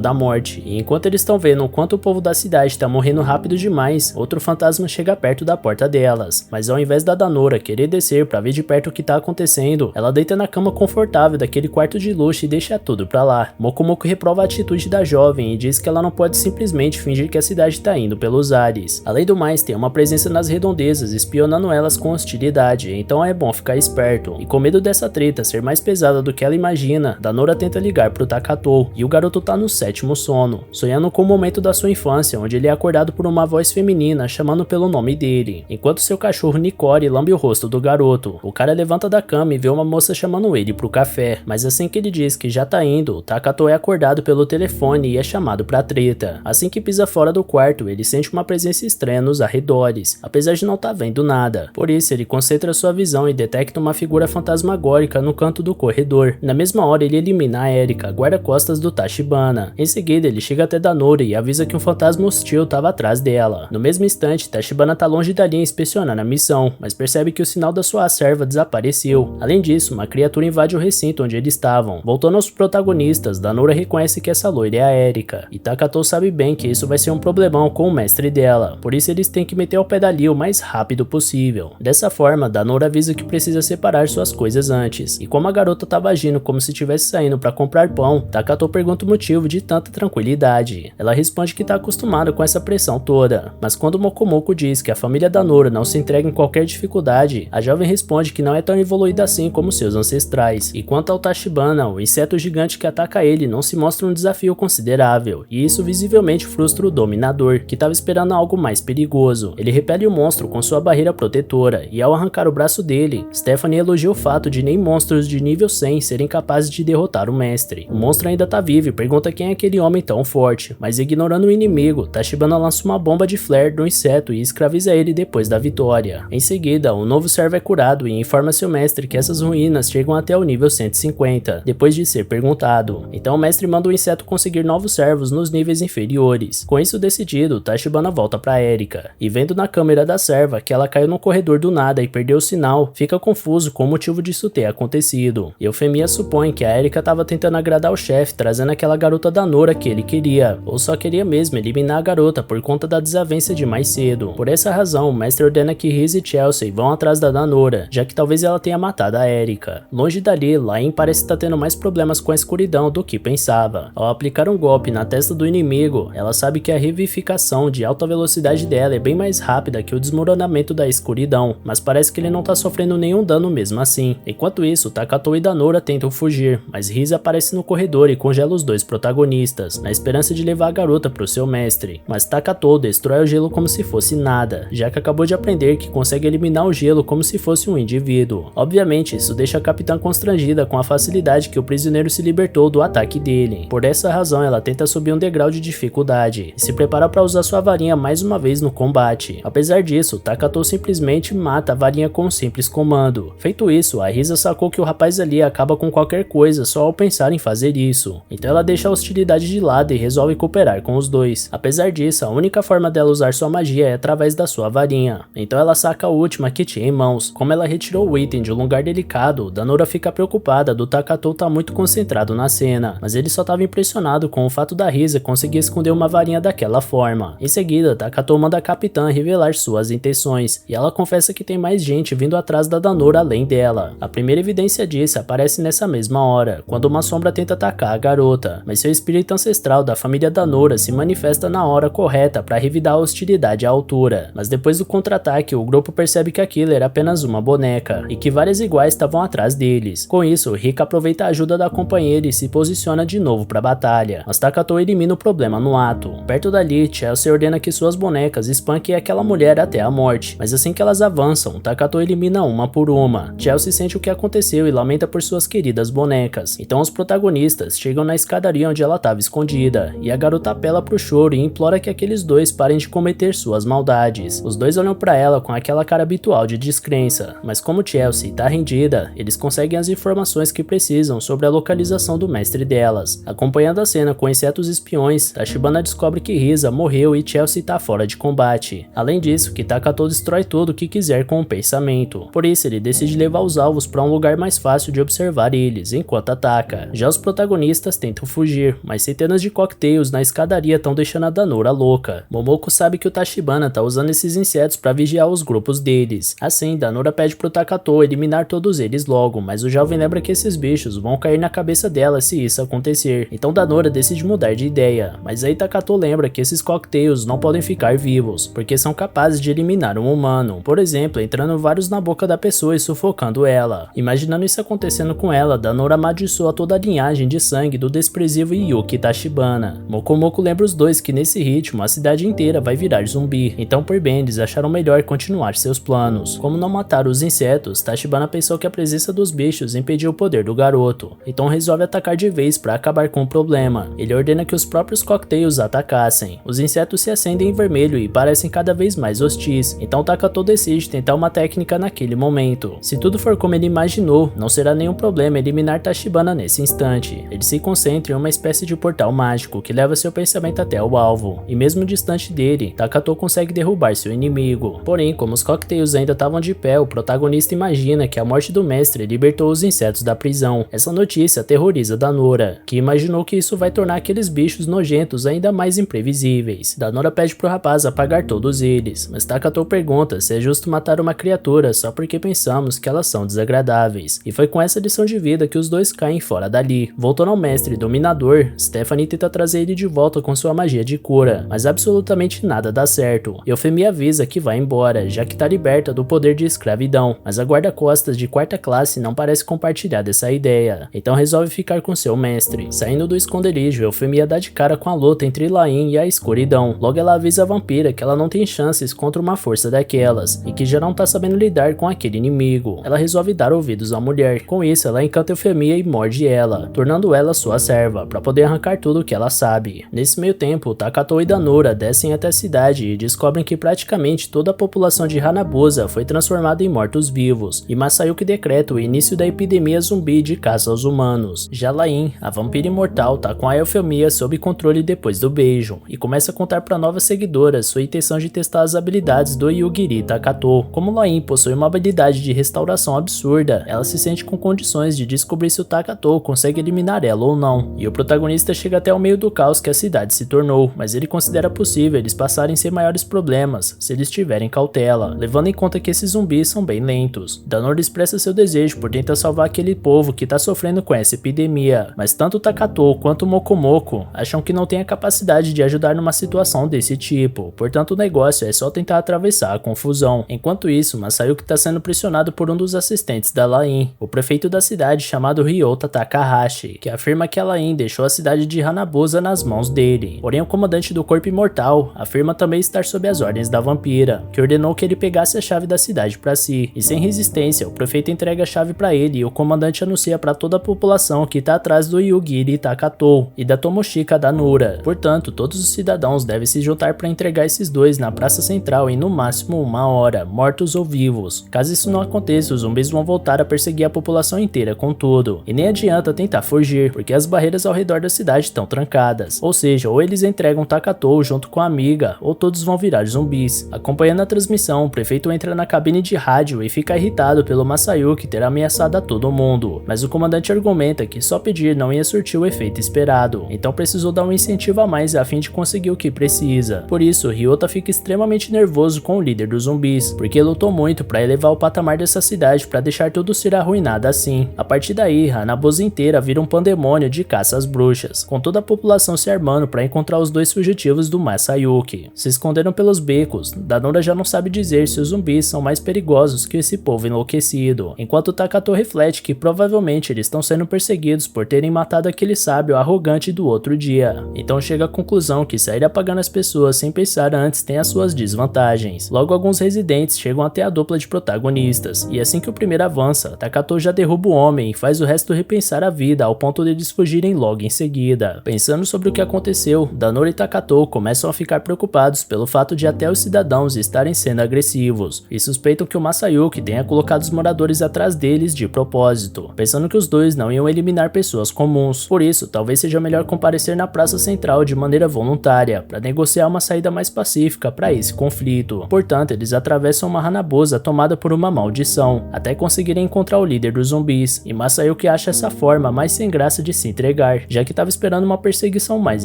da morte, e enquanto eles estão vendo o quanto o povo da cidade está morrendo rápido demais, outro fantasma chega perto da porta delas, mas ao invés da Danora querer descer para ver de perto o que tá acontecendo, ela deita na cama confortável daquele quarto de luxo e deixa tudo pra lá. Mokomoko reprova a atitude da jovem e diz que ela não pode simplesmente fingir que a cidade tá indo pelos ares. Além do mais, tem uma presença nas redondezas espionando elas com hostilidade, então é bom ficar esperto. E com medo dessa treta ser mais pesada do que ela imagina, Danora tenta ligar pro Takatou, e o garoto tá no sétimo sono, sonhando com o momento da sua infância onde ele é acordado por uma voz feminina chamando pelo nome dele, enquanto seu cachorro Nikori lambe o rosto do garoto. O cara levanta da cama e vê uma moça chamando ele pro café, mas assim que ele diz que já tá indo, o Takatou é acordado pelo telefone e é chamado pra treta. Assim que pisa fora do quarto, ele sente uma presença estranha nos arredores, apesar de não tá vendo nada. Por isso, ele concentra sua visão e detecta uma figura fantasmagórica no canto do corredor. Na mesma hora, ele elimina a Erika, guarda-costas do Tachibana. Em seguida, ele chega até Danora e avisa que um fantasma hostil tava atrás dela. No mesmo instante, Tachibana tá longe dali inspecionando a missão, mas percebe que o sinal da sua serva desapareceu. Além disso, uma criatura invade o recinto onde eles estavam. Voltando aos protagonistas, Danora reconhece que essa loira é a Erika, e Takatou sabe bem que isso vai ser um problemão com o mestre dela, por isso eles têm que meter ao pé dali o mais rápido possível. Dessa forma, Danora avisa que precisa separar suas coisas antes, e como a garota estava agindo como se estivesse saindo para comprar pão, Takatou pergunta o motivo de tanta tranquilidade. Ela responde que está acostumada com essa pressão toda, mas quando Mokomoko diz que a família Danora não se entrega em qualquer dificuldade, a jovem responde que não é tão evoluída assim como seus ancestrais, e quanto ao Tachibana, o inseto gigante que ataca ele não se mostra um desafio considerável, e isso visivelmente frustra o dominador, que estava esperando algo mais perigoso. Ele repele o monstro com sua barreira protetora, e ao arrancar o braço dele, Stephanie elogia o fato de nem monstros de nível 100 serem capazes de derrotar o mestre. O monstro ainda tá vivo e pergunta quem é aquele homem tão forte, mas ignorando o inimigo, Tachibana lança uma bomba de flare do inseto e escraviza ele depois da vitória. Em seguida, o novo servo é curado e informa seu mestre que essas ruínas chegam até o nível 150, depois de ser perguntado. Então o mestre manda o inseto conseguir novos servos nos níveis inferiores. Com isso decidido, Tachibana volta pra Erika, e vendo na câmera da serva que ela caiu no corredor do nada e perdeu o sinal, fica confuso com o motivo disso ter acontecido. Eufemia supõe que a Erika estava tentando agradar o chefe, trazendo aquela garota Danora que ele queria, ou só queria mesmo eliminar a garota por conta da desavença de mais cedo. Por essa razão, o mestre ordena que Riz e Chelsea vão atrás da Danora, já que talvez ela tenha matado a Erika. Longe dali, Lain parece estar tendo mais problemas com a escuridão do que pensava. Ao aplicar um golpe na testa do inimigo, ela sabe que a revivificação de alta velocidade dela é bem mais rápida que o desmoronamento da escuridão, mas parece que ele não tá sofrendo nenhum dano mesmo assim. Enquanto isso, Takatou e Danora tentam fugir, mas Riz aparece no corredor e congela os dois protagonistas, na esperança de levar a garota pro seu mestre. Mas Takatou destrói o gelo como se fosse nada, já que acabou de aprender que consegue eliminar o gelo como se fosse um indivíduo. Obviamente, isso deixa a capitã constrangida com a facilidade que o prisioneiro se libertou do ataque dele. Por essa razão, ela tenta subir um degrau de dificuldade e se prepara para usar sua varinha mais uma vez no combate. Apesar disso, Takatou simplesmente mata a varinha com um simples comando. Feito isso, a Risa sacou que o rapaz ali acaba com qualquer coisa só ao pensar em fazer isso. Então ela deixa a hostilidade de lado e resolve cooperar com os dois. Apesar disso, a única forma dela usar sua magia é através da sua varinha. Então ela saca a última que tinha em mãos. Como ela retirou o item de um lugar delicado, Danora fica preocupada do Takatou tá muito concentrado na cena, mas ele só estava impressionado com o fato da Risa conseguir esconder uma varinha daquela forma. Em seguida, Takatou manda a capitã revelar suas intenções, e ela confessa que tem mais gente vindo atrás da Danora além dela. A primeira evidência disso aparece nessa mesma hora, quando uma sombra tenta atacar a garota, mas seu espírito ancestral da família Danora se manifesta na hora correta para revidar a hostilidade à altura. Mas depois do contra-ataque, o grupo percebe que aquilo era apenas uma boneca, e que várias iguais estavam atrás deles. Com isso, Rika aproveita a ajuda da companheira e se posiciona de novo para a batalha, mas Takatou elimina o problema no ato. Perto dali, Chelsea ordena que suas bonecas espanquem aquela mulher até a morte, mas assim que elas avançam, Takatou elimina uma por uma. Chelsea sente o que aconteceu e lamenta por suas queridas bonecas. Então os protagonistas chegam na escadaria onde ela estava escondida, e a garota apela pro choro e implora que aqueles dois parem de cometer suas maldades. Os dois olham pra ela com aquela cara habitual de descrença, mas como Chelsea tá rendida, eles conseguem as informações que precisam sobre a localização do mestre delas. Acompanhando a cena com insetos espiões, Tachibana descobre que Risa morreu e Chelsea tá fora de combate. Além disso, que Takato destrói tudo o que quiser com o pensamento. Por isso, ele decide levar os alvos para um lugar mais fácil de observar eles, enquanto ataca. Já os protagonistas tentam fugir, mas centenas de cocktails na escadaria estão deixando a Danora louca. Momoko sabe que o Tachibana tá usando esses insetos para vigiar os grupos deles. Assim, Danora pede pro Takato eliminar todos eles logo, mas o jovem lembra que esses bichos vão cair na cabeça dela se isso acontecer. Então Danora decide mudar de ideia, mas aí Takato lembra que esses cocktails não podem ficar vivos, porque são capazes de eliminar um humano. Por exemplo, entrando vários na boca da pessoa e sufocando ela. Imaginando isso acontecendo com ela, Danora amaldiçoa toda a linhagem de sangue do desprezível Yuki Tachibana. Mokomoko lembra os dois que nesse ritmo a cidade inteira vai virar zumbi, então por bem eles acharam melhor continuar seus planos. Como não mataram os insetos, Tachibana pensou que a presença dos bichos impediu o poder do garoto, então resolve atacar de vez para acabar com o problema. Ele ordena que os próprios cocktails atacassem. Os insetos se acendem em vermelho e parecem cada vez mais hostis, então Takato decide tentar uma técnica naquele momento. Se tudo for como ele imaginou, não será nenhum problema eliminar Tachibana nesse instante. Ele se concentra em uma espécie de portal mágico que leva seu pensamento até o alvo, e mesmo distante dele, Takato consegue derrubar seu inimigo. Porém, como os cocktails ainda estavam de pé, o protagonista imagina que a morte do mestre libertou os insetos da prisão. Essa notícia aterroriza Danora, que imaginou que isso vai tornar aqueles bichos nojentos ainda mais imprevisíveis. Danora pede pro rapaz apagar todos eles, mas Takato pergunta se é justo matar uma criatura só porque pensamos que elas são desagradáveis. E foi com essa lição de vida que os dois caem fora dali. Voltando ao mestre dominador, Stephanie tenta trazer ele de volta com sua magia de cura, mas absolutamente nada dá certo. Eufemie avisa que vai embora, já que tá liberta do poder de escravidão, mas a guarda-costas de quarta classe não parece compartilhar dessa ideia, então resolve ficar com seu mestre. Saindo do esconderijo, Eufemia dá de cara com a luta entre Lain e a escuridão. Logo ela avisa a vampira que ela não tem chances contra uma força daquelas, e que já não tá sabendo lidar com aquele inimigo. Ela resolve dar ouvidos à mulher. Com isso, ela encanta Eufemia e morde ela, tornando ela sua serva, para poder arrancar tudo o que ela sabe. Nesse meio tempo, Takato e Danora descem até a cidade e descobrem que praticamente toda a população de Hanabusa foi transformada em mortos-vivos, e Masayuki decreta o início da epidemia zumbi de caça aos humanos. Já Lain, a vampira imortal, tá com a Eufemia sob controle depois do beijo, e começa a contar para novas seguidoras sua intenção de testar as habilidades do Yugiri Takato. Como Lain possui uma habilidade de restauração absurda, ela se sente com condições de descobrir se o Takato consegue eliminar ela ou não, e o protagonista chega até o meio do caos que a cidade se tornou, mas ele considera possível eles passarem sem maiores problemas se eles tiverem cautela, levando em conta que esses zumbis são bem lentos. Danora expressa seu desejo por tentar salvar aquele povo que tá sofrendo com essa epidemia, mas tanto Takato quanto Mokomoko acham que não tem a capacidade de ajudar numa situação desse tipo, portanto o negócio é só tentar atravessar a confusão. Enquanto isso, Masayuki tá sendo pressionado por um dos assistentes da Lain, o prefeito da cidade chamado Ryota Takahashi, que afirma que a Lain deixou a cidade de Hanabusa nas mãos dele. Porém, o comandante do corpo imortal afirma também estar sob as ordens da vampira, que ordenou que ele pegasse a chave da cidade para si, e sem resistência, o prefeito entrega a chave para ele e o comandante anuncia para toda a população que tá atrás do Yugiri Takato e da Tomoshika Danura. Portanto, todos os cidadãos devem se juntar para entregar esses dois na praça central em no máximo 1 hora, mortos ou vivos. Caso isso não aconteça, os zumbis vão voltar a perseguir a população inteira com tudo, e nem adianta tentar fugir, porque as barreiras ao redor da cidade estão trancadas. Ou seja, ou eles entregam Takato junto com a amiga, ou todos vão virar zumbis. Acompanhando a transmissão, o prefeito entra na cabine de rádio e fica irritado pelo Masayuki ter ameaçado a todo mundo, mas o comandante argumenta que só pedir não ia surtir o efeito esperado, então precisou dar um incentivo a mais a fim de conseguir o que precisa. Por isso, Ryota fica extremamente nervoso com o líder dos zumbis, porque lutou muito para elevar o patamar dessa cidade para deixar tudo ser arruinado assim. A partir daí, a Hanabusa inteira vira um pandemônio de caça às bruxas, com toda a população se armando para encontrar os dois fugitivos do Masayuki. Se esconderam pelos becos, Danora já não sabe dizer se os zumbis são mais perigosos que esse povo enlouquecido, enquanto Takato reflete que provavelmente eles estão sendo perseguidos por terem matado aquele sábio arrogante do outro dia. Então chega à conclusão que sair apagando as pessoas sem pensar antes tem as suas desvantagens. Logo, alguns residentes chegam até a dupla de protagonistas, e assim que o primeiro avança, Takato já derruba o homem e faz o resto repensar a vida ao ponto de eles fugirem logo em seguida. Pensando sobre o que aconteceu, Danora e Takato começam a ficar preocupados pelo fato de até os cidadãos estarem sendo agressivos, e suspeitam que o Masayuki tenha colocado os moradores atrás deles de propósito, pensando que os dois não iam eliminar pessoas comuns. Por isso, talvez seja melhor comparecer na praça central de maneira voluntária, para negociar uma saída mais pacífica para esse conflito. Portanto, eles atravessam uma Hanabusa tomada por uma maldição, até conseguirem encontrar o líder dos zumbis, e Masayuki acha essa forma mais sem graça de se entregar, já que estava esperando uma perseguição mais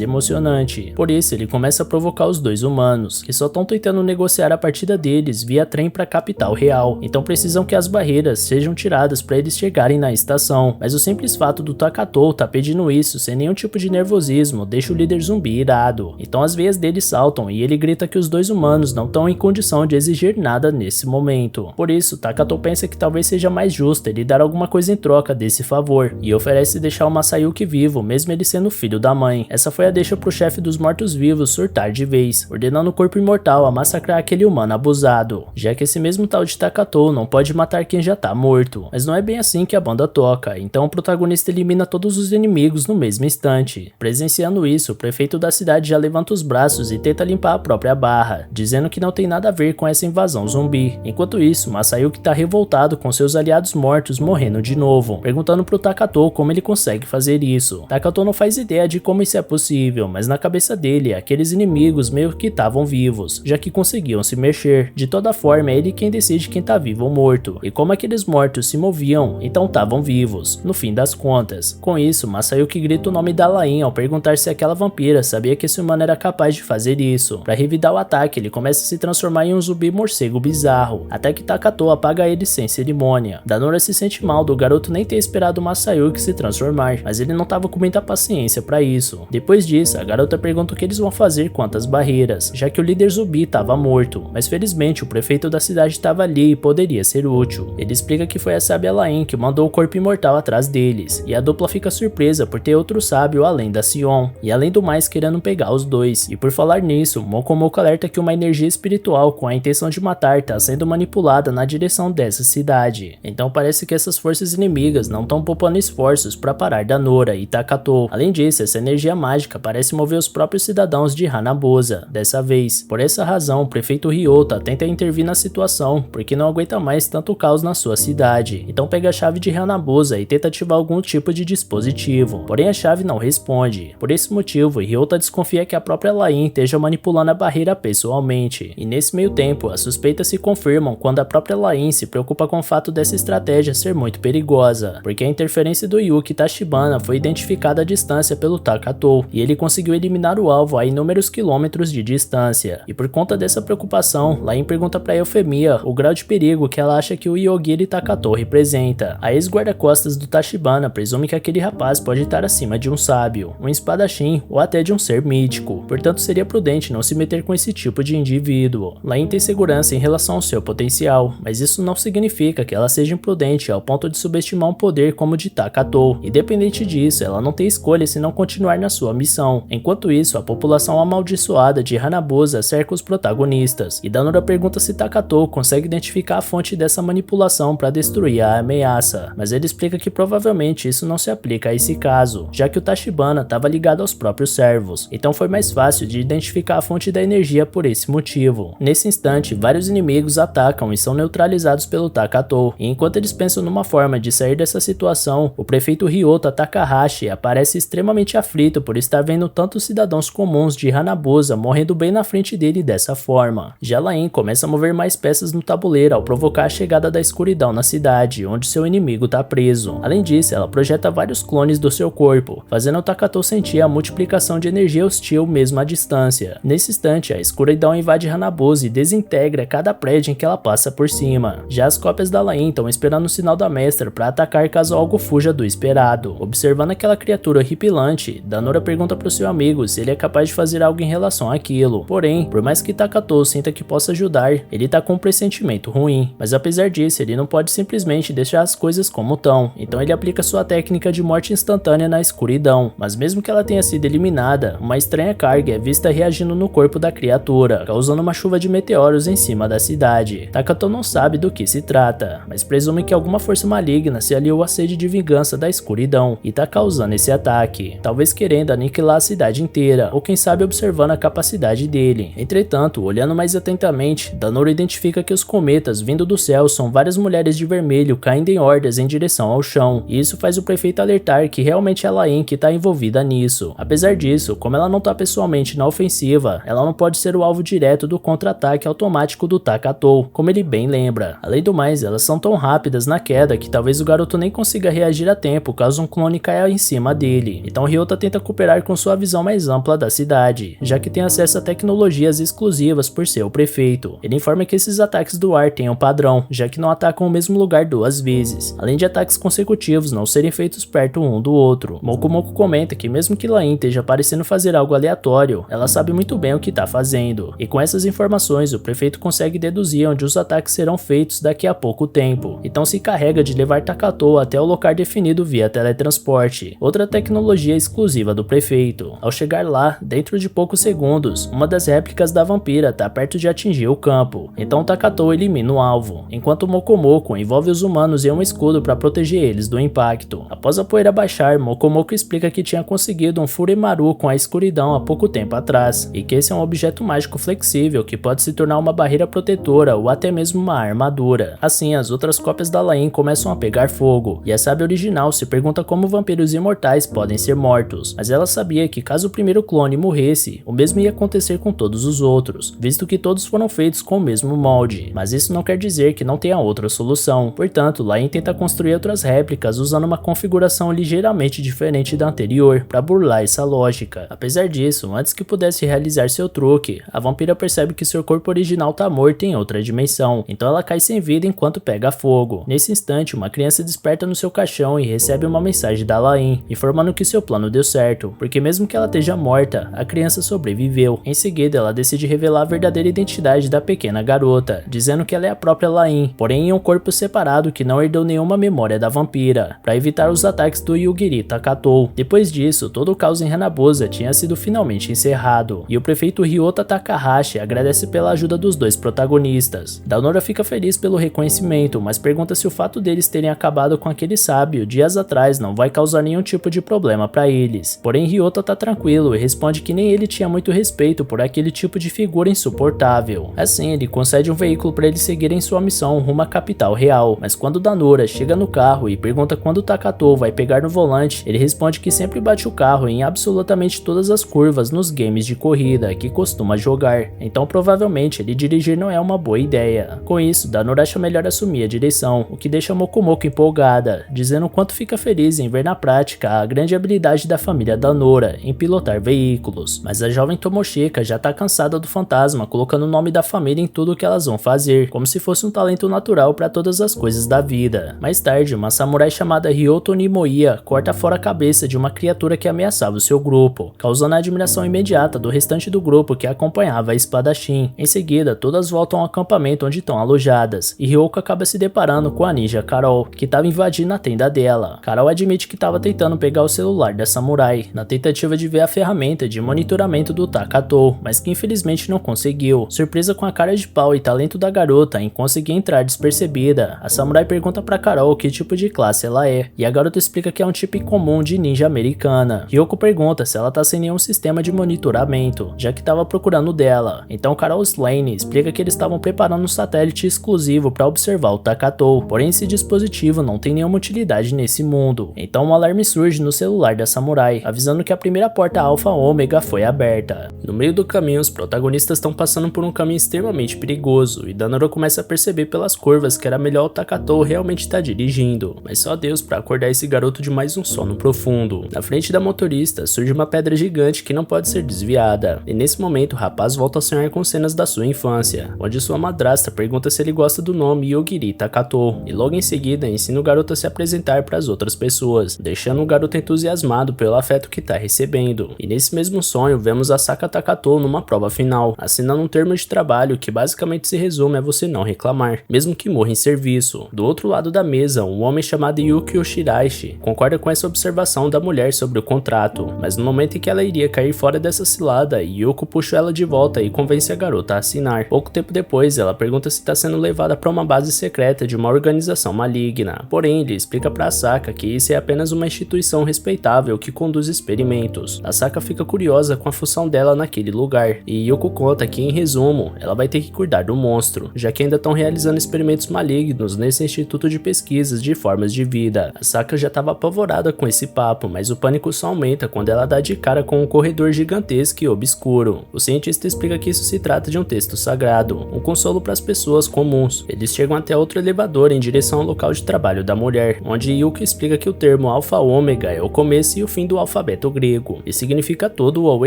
emocionante. Por isso, ele começa a provocar os dois humanos, que só estão tentando negociar a partida deles via trem para a capital real, então precisam que as barreiras sejam tiradas para eles chegarem na estação. Mas o simples fato do Takatou tá pedindo isso sem nenhum tipo de nervosismo deixa o líder zumbi irado, então as veias dele saltam e ele grita que os dois humanos não estão em condição de exigir nada nesse momento. Por isso, Takatou pensa que talvez seja mais justo ele dar alguma coisa em troca desse favor, e oferece deixar o Masayuki vivo, mesmo ele sendo filho da mãe. Essa foi a deixa pro chefe dos mortos-vivos surtar de vez, ordenando o corpo imortal a massacrar aquele humano abusado, já que esse mesmo tal de Takatou não pode matar quem já tá morto. Mas não é bem assim que a banda toca, então o protagonista elimina todos os inimigos no mesmo instante. Presenciando isso, o prefeito da cidade já levanta os braços e tenta limpar a própria barra, dizendo que não tem nada a ver com essa invasão zumbi. Enquanto isso, Masayuki tá revoltado com seus aliados mortos morrendo de novo, perguntando pro Takatou como ele consegue fazer isso. Takatou não faz ideia de como isso é possível, mas na cabeça dele, aqueles inimigos meio que estavam vivos, já que conseguiam se mexer. De toda forma, é ele quem decide quem tá vivo ou morto, e como aqueles mortos se moviam, então estavam vivos, no fim das contas. Com isso, Masayuki grita o nome da Lain ao perguntar se aquela vampira sabia que esse humano era capaz de fazer isso. Para revidar o ataque, ele começa a se transformar em um zumbi morcego bizarro, até que Takatou apaga ele sem cerimônia. Danora se sente mal do garoto nem ter esperado o Masayuki se transformar, mas ele não tava com muita paciência para isso. Depois disso, a garota pergunta o que eles vão fazer quanto às barreiras, já que o líder zumbi estava morto, mas felizmente o prefeito da cidade estava ali e poderia ser útil. Ele explica que foi a sábia Lain que mandou o corpo imortal atrás deles, e a dupla fica surpresa por ter outro sábio além da Sion, e além do mais querendo pegar os dois. E por falar nisso, Mokomoko alerta que uma energia espiritual com a intenção de matar está sendo manipulada na direção dessa cidade. Então parece que essas forças inimigas não estão poupando esforços para parar Danora e Takatou. Além disso, essa energia mágica parece mover os próprios cidadãos de Hanabusa, dessa vez. Por essa razão, o prefeito Ryota tenta intervir na situação, porque não aguenta mais tanto caos na sua cidade. Então pega a chave de Hanabusa e tenta ativar algum tipo de dispositivo. Porém a chave não responde. Por esse motivo, Ryota desconfia que a própria Lain esteja manipulando a barreira pessoalmente. E nesse meio tempo, as suspeitas se confirmam quando a própria Lain se preocupa com o fato dessa estratégia ser muito perigosa, porque a interferência do Yuki Tachibana foi identificada à distância pelo Takatou, e ele conseguiu eliminar o alvo a inúmeros quilômetros de distância. E por conta dessa preocupação, Lain pergunta para Eufemia o grau de perigo que ela acha que o Yogiri Takatou representa. A ex-guarda-costas do Tachibana presume que aquele rapaz pode estar acima de um sábio, um espadachim ou até de um ser mítico, portanto seria prudente não se meter com esse tipo de indivíduo. Lain tem segurança em relação ao seu potencial, mas isso não significa que ela seja imprudente ao ponto de subestimar um poder como o de Takatou. Independente disso, ela não tem escolha senão continuar na sua missão. Enquanto isso, a população amaldiçoada de Hanabusa cerca os protagonistas, e Danora pergunta se Takatou consegue identificar a fonte dessa manipulação para destruir a ameaça, mas ele explica que provavelmente isso não se aplica a esse caso, já que o Tachibana estava ligado aos próprios servos, então foi mais fácil de identificar a fonte da energia por esse motivo. Nesse instante, vários inimigos atacam e são neutralizados pelo Takatou, e enquanto eles pensam numa forma de sair dessa situação, o prefeito Ryota Takahashi aparece extremamente aflito por estar vendo tantos cidadãos comuns de Hanabusa morrendo bem na frente dele dessa forma. Já Lain começa a mover mais peças no tabuleiro ao provocar a chegada da escuridão na cidade, onde seu inimigo está preso. Além disso, ela projeta vários clones do seu corpo, fazendo o Takatou sentir a multiplicação de energia hostil mesmo à distância. Nesse instante, a escuridão invade Hanabusa e desintegra cada prédio em que ela passa por cima. Já as cópias da Lain estão esperando o sinal da mestra para atacar caso algo fuja do esperado. Observando aquela criatura horripilante, Danora pergunta para o seu amigo se ele é capaz de fazer algo em relação àquilo. Porém, por mais que Takatou sinta que possa ajudar, ele tá com um pressentimento ruim. Mas apesar disso, ele não pode simplesmente deixar as coisas como estão. Então ele aplica sua técnica de morte instantânea na escuridão. Mas mesmo que ela tenha sido eliminada, uma estranha carga é vista reagindo no corpo da criatura, causando uma chuva de meteoros em cima da cidade. Takatou não sabe do que se trata, mas presume que alguma força maligna se aliou à sede de vingança da escuridão e tá causando esse ataque, talvez querendo aniquilar a cidade inteira, ou quem sabe observando a capacidade dele. Entretanto, olhando mais mais atentamente, Danora identifica que os cometas vindo do céu são várias mulheres de vermelho caindo em hordas em direção ao chão, e isso faz o prefeito alertar que realmente é a Lain que tá envolvida nisso. Apesar disso, como ela não tá pessoalmente na ofensiva, ela não pode ser o alvo direto do contra-ataque automático do Takatou, como ele bem lembra. Além do mais, elas são tão rápidas na queda que talvez o garoto nem consiga reagir a tempo caso um clone caia em cima dele. Então Ryota tenta cooperar com sua visão mais ampla da cidade, já que tem acesso a tecnologias exclusivas por ser o prefeito. Ele informa que esses ataques do ar têm um padrão, já que não atacam o mesmo lugar duas vezes, além de ataques consecutivos não serem feitos perto um do outro. Mokomoko comenta que mesmo que Lain esteja parecendo fazer algo aleatório, ela sabe muito bem o que está fazendo, e com essas informações o prefeito consegue deduzir onde os ataques serão feitos daqui a pouco tempo, então se encarrega de levar Takatou até o local definido via teletransporte, outra tecnologia exclusiva do prefeito. Ao chegar lá, dentro de poucos segundos, uma das réplicas da vampira está perto de atingir o campo, então Takatou elimina o alvo, enquanto Mokomoko envolve os humanos em um escudo para proteger eles do impacto. Após a poeira baixar, Mokomoko explica que tinha conseguido um Furemaru com a escuridão há pouco tempo atrás, e que esse é um objeto mágico flexível que pode se tornar uma barreira protetora ou até mesmo uma armadura. Assim, as outras cópias da Lain começam a pegar fogo, e a sábia original se pergunta como vampiros imortais podem ser mortos, mas ela sabia que caso o primeiro clone morresse, o mesmo ia acontecer com todos os outros, visto que todos foram feitos com o mesmo molde. Mas isso não quer dizer que não tenha outra solução, portanto, Lain tenta construir outras réplicas usando uma configuração ligeiramente diferente da anterior, para burlar essa lógica. Apesar disso, antes que pudesse realizar seu truque, a vampira percebe que seu corpo original tá morto em outra dimensão, então ela cai sem vida enquanto pega fogo. Nesse instante, uma criança desperta no seu caixão e recebe uma mensagem da Lain, informando que seu plano deu certo, porque mesmo que ela esteja morta, a criança sobreviveu. Em seguida, ela decide revelar a verdadeira identidade da pequena garota, dizendo que ela é a própria Lain, porém em um corpo separado que não herdou nenhuma memória da vampira, para evitar os ataques do Yugiri Takatou. Depois disso, todo o caos em Hanabusa tinha sido finalmente encerrado, e o prefeito Ryota Takahashi agradece pela ajuda dos dois protagonistas. Danora fica feliz pelo reconhecimento, mas pergunta se o fato deles terem acabado com aquele sábio dias atrás não vai causar nenhum tipo de problema para eles. Porém, Ryota tá tranquilo e responde que nem ele tinha muito respeito por aquele tipo de figura insuportável. Assim, ele concede um veículo para eles seguirem sua missão rumo à capital real, mas quando Danora chega no carro e pergunta quando Takatou vai pegar no volante, ele responde que sempre bate o carro em absolutamente todas as curvas nos games de corrida que costuma jogar, então provavelmente ele dirigir não é uma boa ideia. Com isso, Danora acha melhor assumir a direção, o que deixa Mokomoko empolgada, dizendo o quanto fica feliz em ver na prática a grande habilidade da família Danora em pilotar veículos. Mas a jovem Tomoshika já tá cansada do fantasma colocando o nome da família em tudo o que elas vão fazer, como se fosse um talento natural para todas as coisas da vida. Mais tarde, uma samurai chamada Ryoto Nimoia corta fora a cabeça de uma criatura que ameaçava o seu grupo, causando a admiração imediata do restante do grupo que acompanhava a espadachim. Em seguida, todas voltam ao acampamento onde estão alojadas, e Ryoko acaba se deparando com a ninja Carol, que estava invadindo a tenda dela. Carol admite que estava tentando pegar o celular da samurai, na tentativa de ver a ferramenta de monitoramento do Takatou, mas que infelizmente não conseguiu. Surpresa com a cara de pau e talento da garota em conseguir entrar despercebida, a samurai pergunta pra Carol que tipo de classe ela é, e a garota explica que é um tipo comum de ninja americana. Ryoko pergunta se ela tá sem nenhum sistema de monitoramento, já que estava procurando dela. Então Carol Slane explica que eles estavam preparando um satélite exclusivo para observar o Takatou, porém esse dispositivo não tem nenhuma utilidade nesse mundo. Então um alarme surge no celular da samurai, avisando que a primeira porta Alpha Ômega foi aberta. No meio do caminho, os protagonistas estão passando por um caminho extremamente perigoso, e Danora começa a perceber pelas curvas que era melhor o Takatou realmente estar dirigindo, mas só Deus para acordar esse garoto de mais um sono profundo. Na frente da motorista surge uma pedra gigante que não pode ser desviada, e nesse momento o rapaz volta a sonhar com cenas da sua infância, onde sua madrasta pergunta se ele gosta do nome Yogiri Takatou, e logo em seguida ensina o garoto a se apresentar para as outras pessoas, deixando o garoto entusiasmado pelo afeto que está recebendo. E nesse mesmo sonho vemos a Saka Takatou numa prova final, assinando um termo de trabalho que basicamente se resume a você não reclamar, mesmo que morra em serviço. Do outro lado da mesa, um homem chamado Yuki Yoshiraishi concorda com essa observação da mulher sobre o contrato, mas no momento em que ela iria cair fora dessa cilada, Yuko puxa ela de volta e convence a garota a assinar. Pouco tempo depois, ela pergunta se está sendo levada para uma base secreta de uma organização maligna, porém ele explica para Saka que isso é apenas uma instituição respeitável que conduz experimentos. A Saka fica curiosa com a função dela naquele lugar, e Yuko conta que em resumo, ela vai ter que cuidar do monstro, já que ainda estão realizando experimentos malignos nesse instituto de pesquisas de formas de vida. A Saka já estava apavorada com esse papo, mas o pânico só aumenta quando ela dá de cara com um corredor gigantesco e obscuro. O cientista explica que isso se trata de um texto sagrado, um consolo para as pessoas comuns. Eles chegam até outro elevador em direção ao local de trabalho da mulher, onde Yuko explica que o termo Alfa Ômega é o começo e o fim do alfabeto grego, e significa todo ou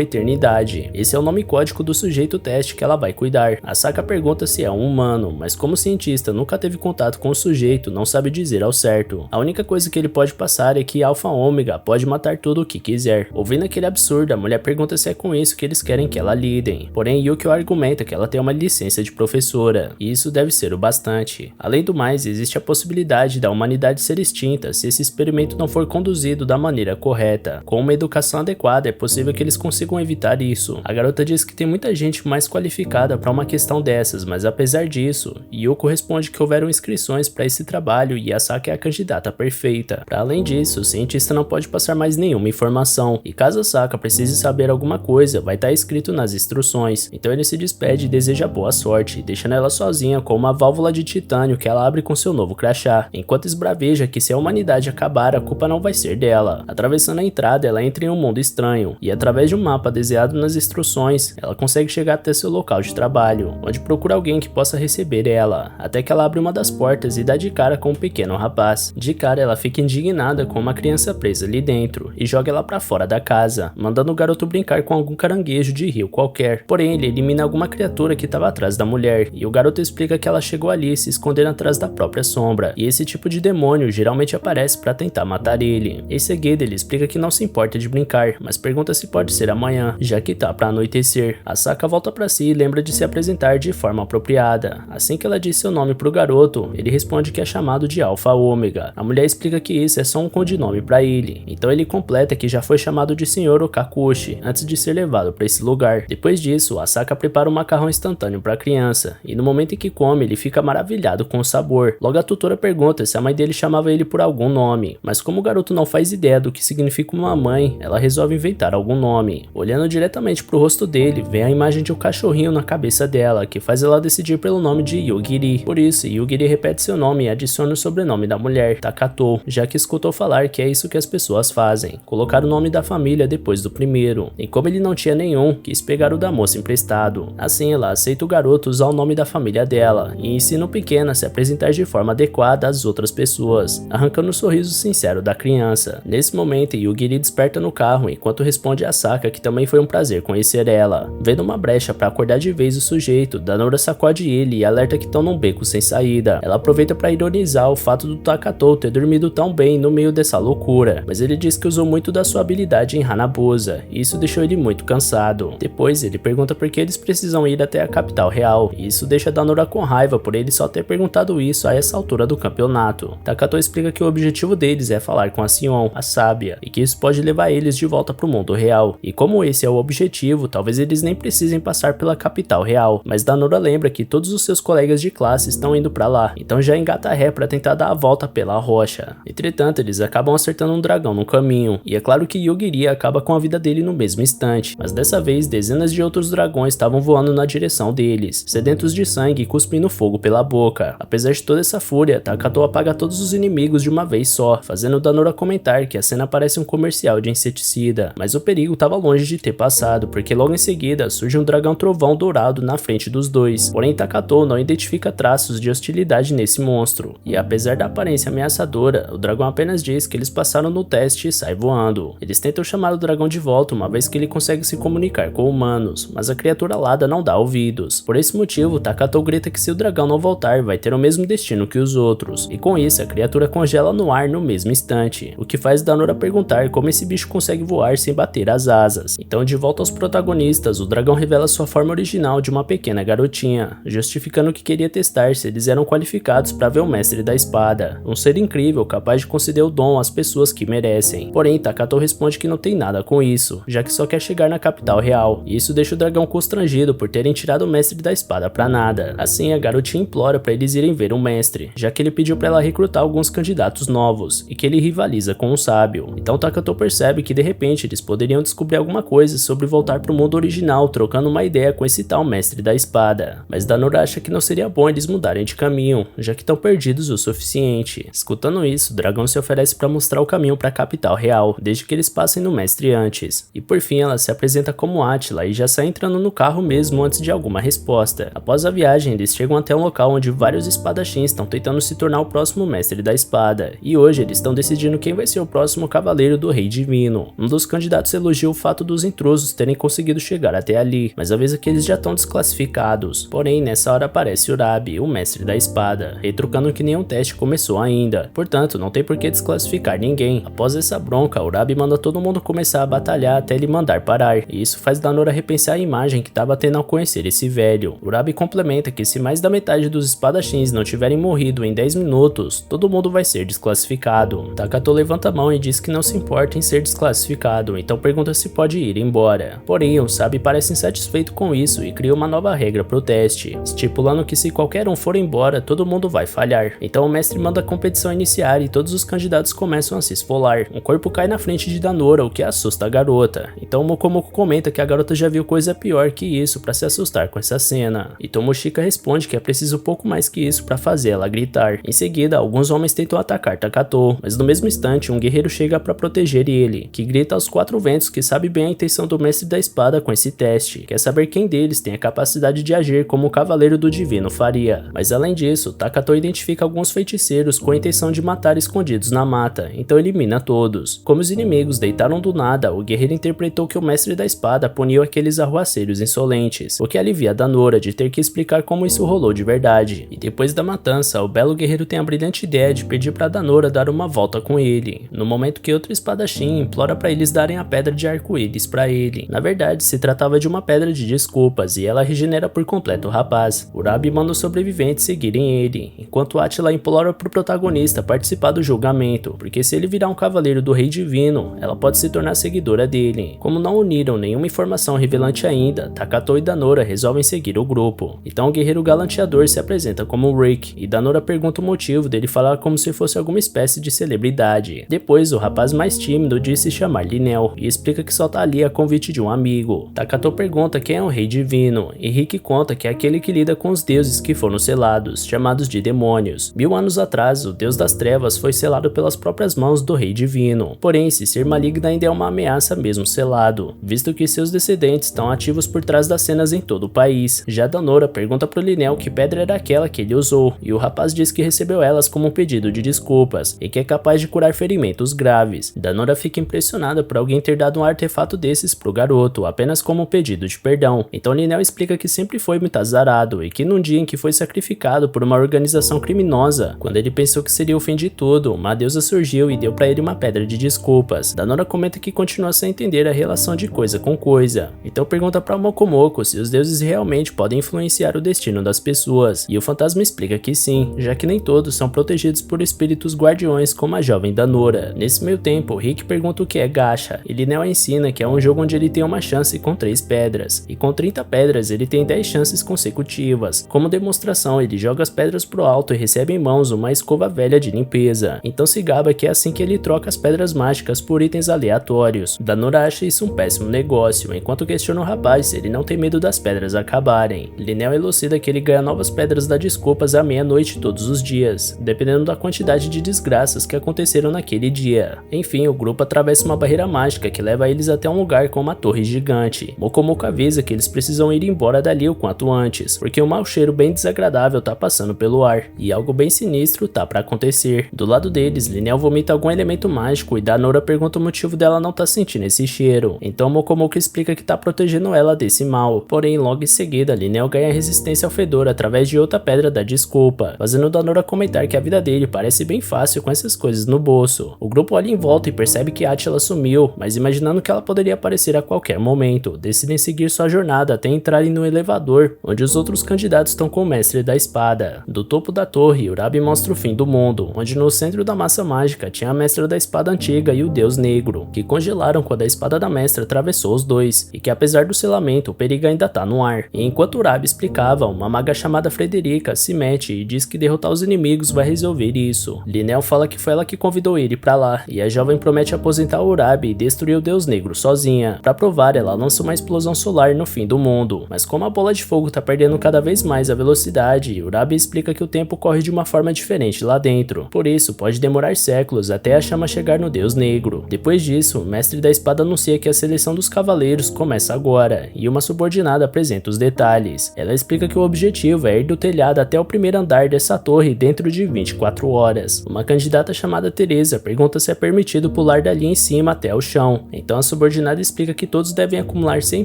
eternidade. Esse é o nome código do sujeito teste que ela vai cuidar. A Saka pergunta se é um humano, mas como o cientista nunca teve contato com o sujeito, não sabe dizer ao certo. A única coisa que ele pode passar é que Alfa Ômega pode matar tudo o que quiser. Ouvindo aquele absurdo, a mulher pergunta se é com isso que eles querem que ela lidem. Porém, Yukio argumenta que ela tem uma licença de professora, e isso deve ser o bastante. Além do mais, existe a possibilidade da humanidade ser extinta se esse experimento não for conduzido da maneira correta. Com uma educação adequada, é possível que eles consigam evitar isso. A garota diz que tem muita gente mais qualificada para uma questão dessas, mas apesar disso, Yuko responde que houveram inscrições para esse trabalho e a Saka é a candidata perfeita. Para além disso, o cientista não pode passar mais nenhuma informação, e caso a Saka precise saber alguma coisa, vai estar escrito nas instruções. Então ele se despede e deseja boa sorte, deixando ela sozinha com uma válvula de titânio que ela abre com seu novo crachá, enquanto esbraveja que se a humanidade acabar, a culpa não vai ser dela. Atravessando a entrada, ela entra em um mundo estranho, e através de um mapa desenhado nas instruções, ela consegue chegar até seu local de trabalho, onde procura alguém que possa receber ela, até que ela abre uma das portas e dá de cara com um pequeno rapaz. De cara, ela fica indignada com uma criança presa ali dentro, e joga ela pra fora da casa, mandando o garoto brincar com algum caranguejo de rio qualquer. Porém, ele elimina alguma criatura que estava atrás da mulher, e o garoto explica que ela chegou ali se escondendo atrás da própria sombra, e esse tipo de demônio geralmente aparece para tentar matar ele. Em seguida, ele explica que não se importa de brincar, mas pergunta se pode ser amanhã, já que tá para anoitecer. A Saka volta para si e lembra de se apresentar de forma apropriada. Assim que ela diz seu nome pro garoto, ele responde que é chamado de Alfa Ômega. A mulher explica que isso é só um codinome para ele, então ele completa que já foi chamado de Sr. Okakushi antes de ser levado para esse lugar. Depois disso, a Saka prepara um macarrão instantâneo para a criança, e no momento em que come, ele fica maravilhado com o sabor. Logo a tutora pergunta se a mãe dele chamava ele por algum nome, mas como o garoto não faz ideia do que significa uma mãe, ela resolve inventar algum nome. Olhando diretamente pro rosto dele, vem a imagem de um cachorrinho na cabeça dela, que faz ela decidir pelo nome de Yugiri. Por isso, Yugiri repete seu nome e adiciona o sobrenome da mulher, Takato, já que escutou falar que é isso que as pessoas fazem, colocar o nome da família depois do primeiro. E como ele não tinha nenhum, quis pegar o da moça emprestado. Assim, ela aceita o garoto usar o nome da família dela, e ensina o pequeno a se apresentar de forma adequada às outras pessoas, arrancando o sorriso sincero da criança. Nesse momento, Yugiri desperta no carro, enquanto responde a Saka que também foi um prazer conhecer ela. Vendo uma brecha para acordar de vez o sujeito, Danora sacode ele e alerta que estão num beco sem saída. Ela aproveita para ironizar o fato do Takato ter dormido tão bem no meio dessa loucura, mas ele diz que usou muito da sua habilidade em Hanabusa, e isso deixou ele muito cansado. Depois, ele pergunta por que eles precisam ir até a capital real, e isso deixa Danora com raiva por ele só ter perguntado isso a essa altura do campeonato. Takato explica que o objetivo deles é falar com a Sion, a sábia, e que isso pode levar eles de volta pro mundo real. E como esse é o objetivo, talvez eles nem precisem passar pela capital real, mas Danora lembra que todos os seus colegas de classe estão indo pra lá, então já engata ré pra tentar dar a volta pela rocha. Entretanto, eles acabam acertando um dragão no caminho, e é claro que Yugiri acaba com a vida dele no mesmo instante, mas dessa vez dezenas de outros dragões estavam voando na direção deles, sedentos de sangue e cuspindo fogo pela boca. Apesar de toda essa fúria, Takato apaga todos os inimigos de uma vez só, fazendo Danora comentar que a cena parece um comercial de inseticida, mas o perigo estava longe de ter passado, porque logo em seguida surge um dragão trovão dourado na frente dos dois. Porém, Takato não identifica traços de hostilidade nesse monstro, e apesar da aparência ameaçadora, o dragão apenas diz que eles passaram no teste e sai voando. Eles tentam chamar o dragão de volta uma vez que ele consegue se comunicar com humanos, mas a criatura alada não dá ouvidos. Por esse motivo, Takato grita que se o dragão não voltar, vai ter o mesmo destino que os outros, e com isso a criatura congela no ar no mesmo instante, o que faz Danora perguntar como esse bicho consegue voar sem bater as asas. Então, de volta aos protagonistas, o dragão revela sua forma original de uma pequena garotinha, justificando que queria testar se eles eram qualificados para ver o mestre da espada, um ser incrível capaz de conceder o dom às pessoas que merecem. Porém, Takato responde que não tem nada com isso, já que só quer chegar na capital real, e isso deixa o dragão constrangido por terem tirado o mestre da espada pra nada. Assim, a garotinha implora para eles irem ver o mestre, já que ele pediu para ela recrutar alguns candidatos novos, e que ele rivaliza com um sábio. Então Takato percebe que de repente eles poderiam descobrir alguma coisa sobre voltar pro mundo original, trocando uma ideia com esse tal mestre da espada. Mas Danora acha que não seria bom eles mudarem de caminho, já que estão perdidos o suficiente. Escutando isso, o dragão se oferece para mostrar o caminho para a capital real, desde que eles passem no mestre antes. E por fim ela se apresenta como Átila e já sai entrando no carro mesmo antes de alguma resposta. Após a viagem, eles chegam até um local onde vários espadachins estão tentando se tornar o próximo mestre da espada. E hoje eles estão decidindo quem vai ser o próximo cavaleiro do Rei Divino. Um dos candidatos elogia o fato dos intrusos terem conseguido chegar até ali, mas avisa que eles já estão desclassificados. Porém, nessa hora aparece Urabi, o mestre da espada, retrucando que nenhum teste começou ainda, portanto não tem por que desclassificar ninguém. Após essa bronca, Urabi manda todo mundo começar a batalhar até ele mandar parar, e isso faz Danora repensar a imagem que estava tendo ao conhecer esse velho. Urabi complementa que se mais da metade dos espadachins não tiverem morrido em 10 minutos, todo mundo vai ser desclassificado. Takato levanta a mão e diz que não se importa em ser desclassificado, então pergunta se pode ir embora. Porém, o Sabi parece insatisfeito com isso e cria uma nova regra para o teste, estipulando que se qualquer um for embora, todo mundo vai falhar. Então o mestre manda a competição iniciar e todos os candidatos começam a se esfolar. Um corpo cai na frente de Danora, o que assusta a garota. Então Mokomoko comenta que a garota já viu coisa pior que isso para se assustar com essa cena. E Tomoshika responde que é preciso pouco mais que isso para fazer ela gritar. Em seguida, alguns homens tentam atacar Takato, mas no mesmo instante um guerreiro chega para proteger ele, que grita aos quatro ventos que sabe bem a intenção do mestre da espada com esse teste, quer saber quem deles tem a capacidade de agir como o cavaleiro do divino faria. Mas além disso, Takato identifica alguns feiticeiros com a intenção de matar escondidos na mata, então elimina todos. Como os inimigos deitaram do nada, o guerreiro interpretou que o mestre da espada puniu aqueles arruaceiros insolentes, o que alivia Danora de ter que explicar como isso rolou de verdade. E depois da matança, o belo guerreiro tem a brilhante ideia de pedir para Danora dar uma volta com ele, no momento que outro espadachim implora para eles darem a pedra de arco-íris para ele. Na verdade, se tratava de uma pedra de desculpas e ela regenera por completo o rapaz. Urabi manda os sobreviventes seguirem ele, enquanto Átila implora pro protagonista participar do julgamento, porque se ele virar um cavaleiro do Rei Divino, ela pode se tornar seguidora dele. Como não uniram nenhuma informação revelante ainda, Takato e Danora resolvem seguir o grupo. Então o guerreiro galanteador se apresenta como Rick, e Danora pergunta o motivo dele falar como se fosse alguma espécie de celebridade. Depois, o rapaz mais tímido diz se chamar Linel, e explica que só tá ali a convite de um amigo. Takato pergunta quem é o Rei Divino, e Rick conta que é aquele que lida com os deuses que foram selados, chamados de demônios. 1000 anos atrás, o deus das trevas foi selado pelas próprias mãos do Rei Divino. Porém, esse ser maligno ainda é uma ameaça mesmo selado, visto que seus descendentes estão ativos por trás das cenas em todo o país. Já Danora pergunta pro Linel que pedra era aquela que ele usou, e o rapaz diz que recebeu elas como um pedido de desculpas, e que é capaz de curar ferimentos graves. Danora fica impressionada por alguém ter dado um artefato desses pro garoto, apenas como um pedido de perdão. Então Linel explica que sempre foi muito azarado, e que num dia em que foi sacrificado por uma organização criminosa, quando ele pensou que seria o fim de tudo, uma deusa surgiu e deu pra ele uma pedra de desculpas. Danora comenta que continua sem entender a relação de coisa com coisa, então pergunta pra Mokomoko se os deuses realmente podem influenciar o destino das pessoas, e o fantasma explica que sim, já que nem todos são protegidos por espíritos guardiões como a jovem Danora. Nesse meio tempo, Rick pergunta o que é gacha, e Linel ensina que é um jogo onde ele tem uma chance com 3 pedras, e com 30 pedras ele tem 10 chances consecutivas. Como demonstração, ele joga as pedras pro alto e recebe em mãos uma escova velha de limpeza, então se gaba que é assim que ele troca as pedras mágicas por itens aleatórios. Danora acha isso um péssimo negócio, enquanto questiona o rapaz se ele não tem medo das pedras acabarem. Linel elucida que ele ganha novas pedras da desculpas à meia-noite todos os dias, dependendo da quantidade de desgraças que aconteceram naquele dia. Enfim, o grupo atravessa uma barreira mágica que leva eles até um lugar com uma torre gigante. Mokomoko avisa que eles precisam ir embora dali o quanto antes, porque um mau cheiro bem desagradável tá passando pelo ar, e algo bem sinistro tá pra acontecer. Do lado deles, Linel vomita algum elemento mágico e Danora pergunta o motivo dela não tá sentindo esse cheiro. Então Mokomoko explica que tá protegendo ela desse mal, porém logo em seguida Linel ganha resistência ao fedor através de outra pedra da desculpa, fazendo Danora comentar que a vida dele parece bem fácil com essas coisas no bolso. O grupo olha em volta e percebe que Átila sumiu, mas imaginando que ela poderia aparecer a qualquer momento, decidem seguir sua jornada até entrarem no elevador, onde os outros candidatos estão com o mestre da espada. Do topo da torre, Urabi mostra o fim do mundo, onde no centro da massa mágica tinha a mestra da espada antiga e o deus negro, que congelaram quando a espada da mestra atravessou os dois, e que apesar do selamento, o perigo ainda tá no ar. E enquanto Urabi explicava, uma maga chamada Frederica se mete e diz que derrotar os inimigos vai resolver isso. Linel fala que foi ela que convidou ele pra lá, e a jovem promete aposentar o Urabi e destruir o deus negro sozinha. Pra provar, ela lança uma explosão solar no fim do mundo. Mas como a bola de fogo tá perdendo cada vez mais a velocidade, Urabi explica que o tempo corre de uma forma diferente lá dentro. Por isso, pode demorar séculos até a chama chegar no Deus Negro. Depois disso, o mestre da espada anuncia que a seleção dos cavaleiros começa agora, e uma subordinada apresenta os detalhes. Ela explica que o objetivo é ir do telhado até o primeiro andar dessa torre dentro de 24 horas. Uma candidata chamada Teresa pergunta se é permitido pular dali em cima até o chão. Então a subordinada explica que todos devem acumular 100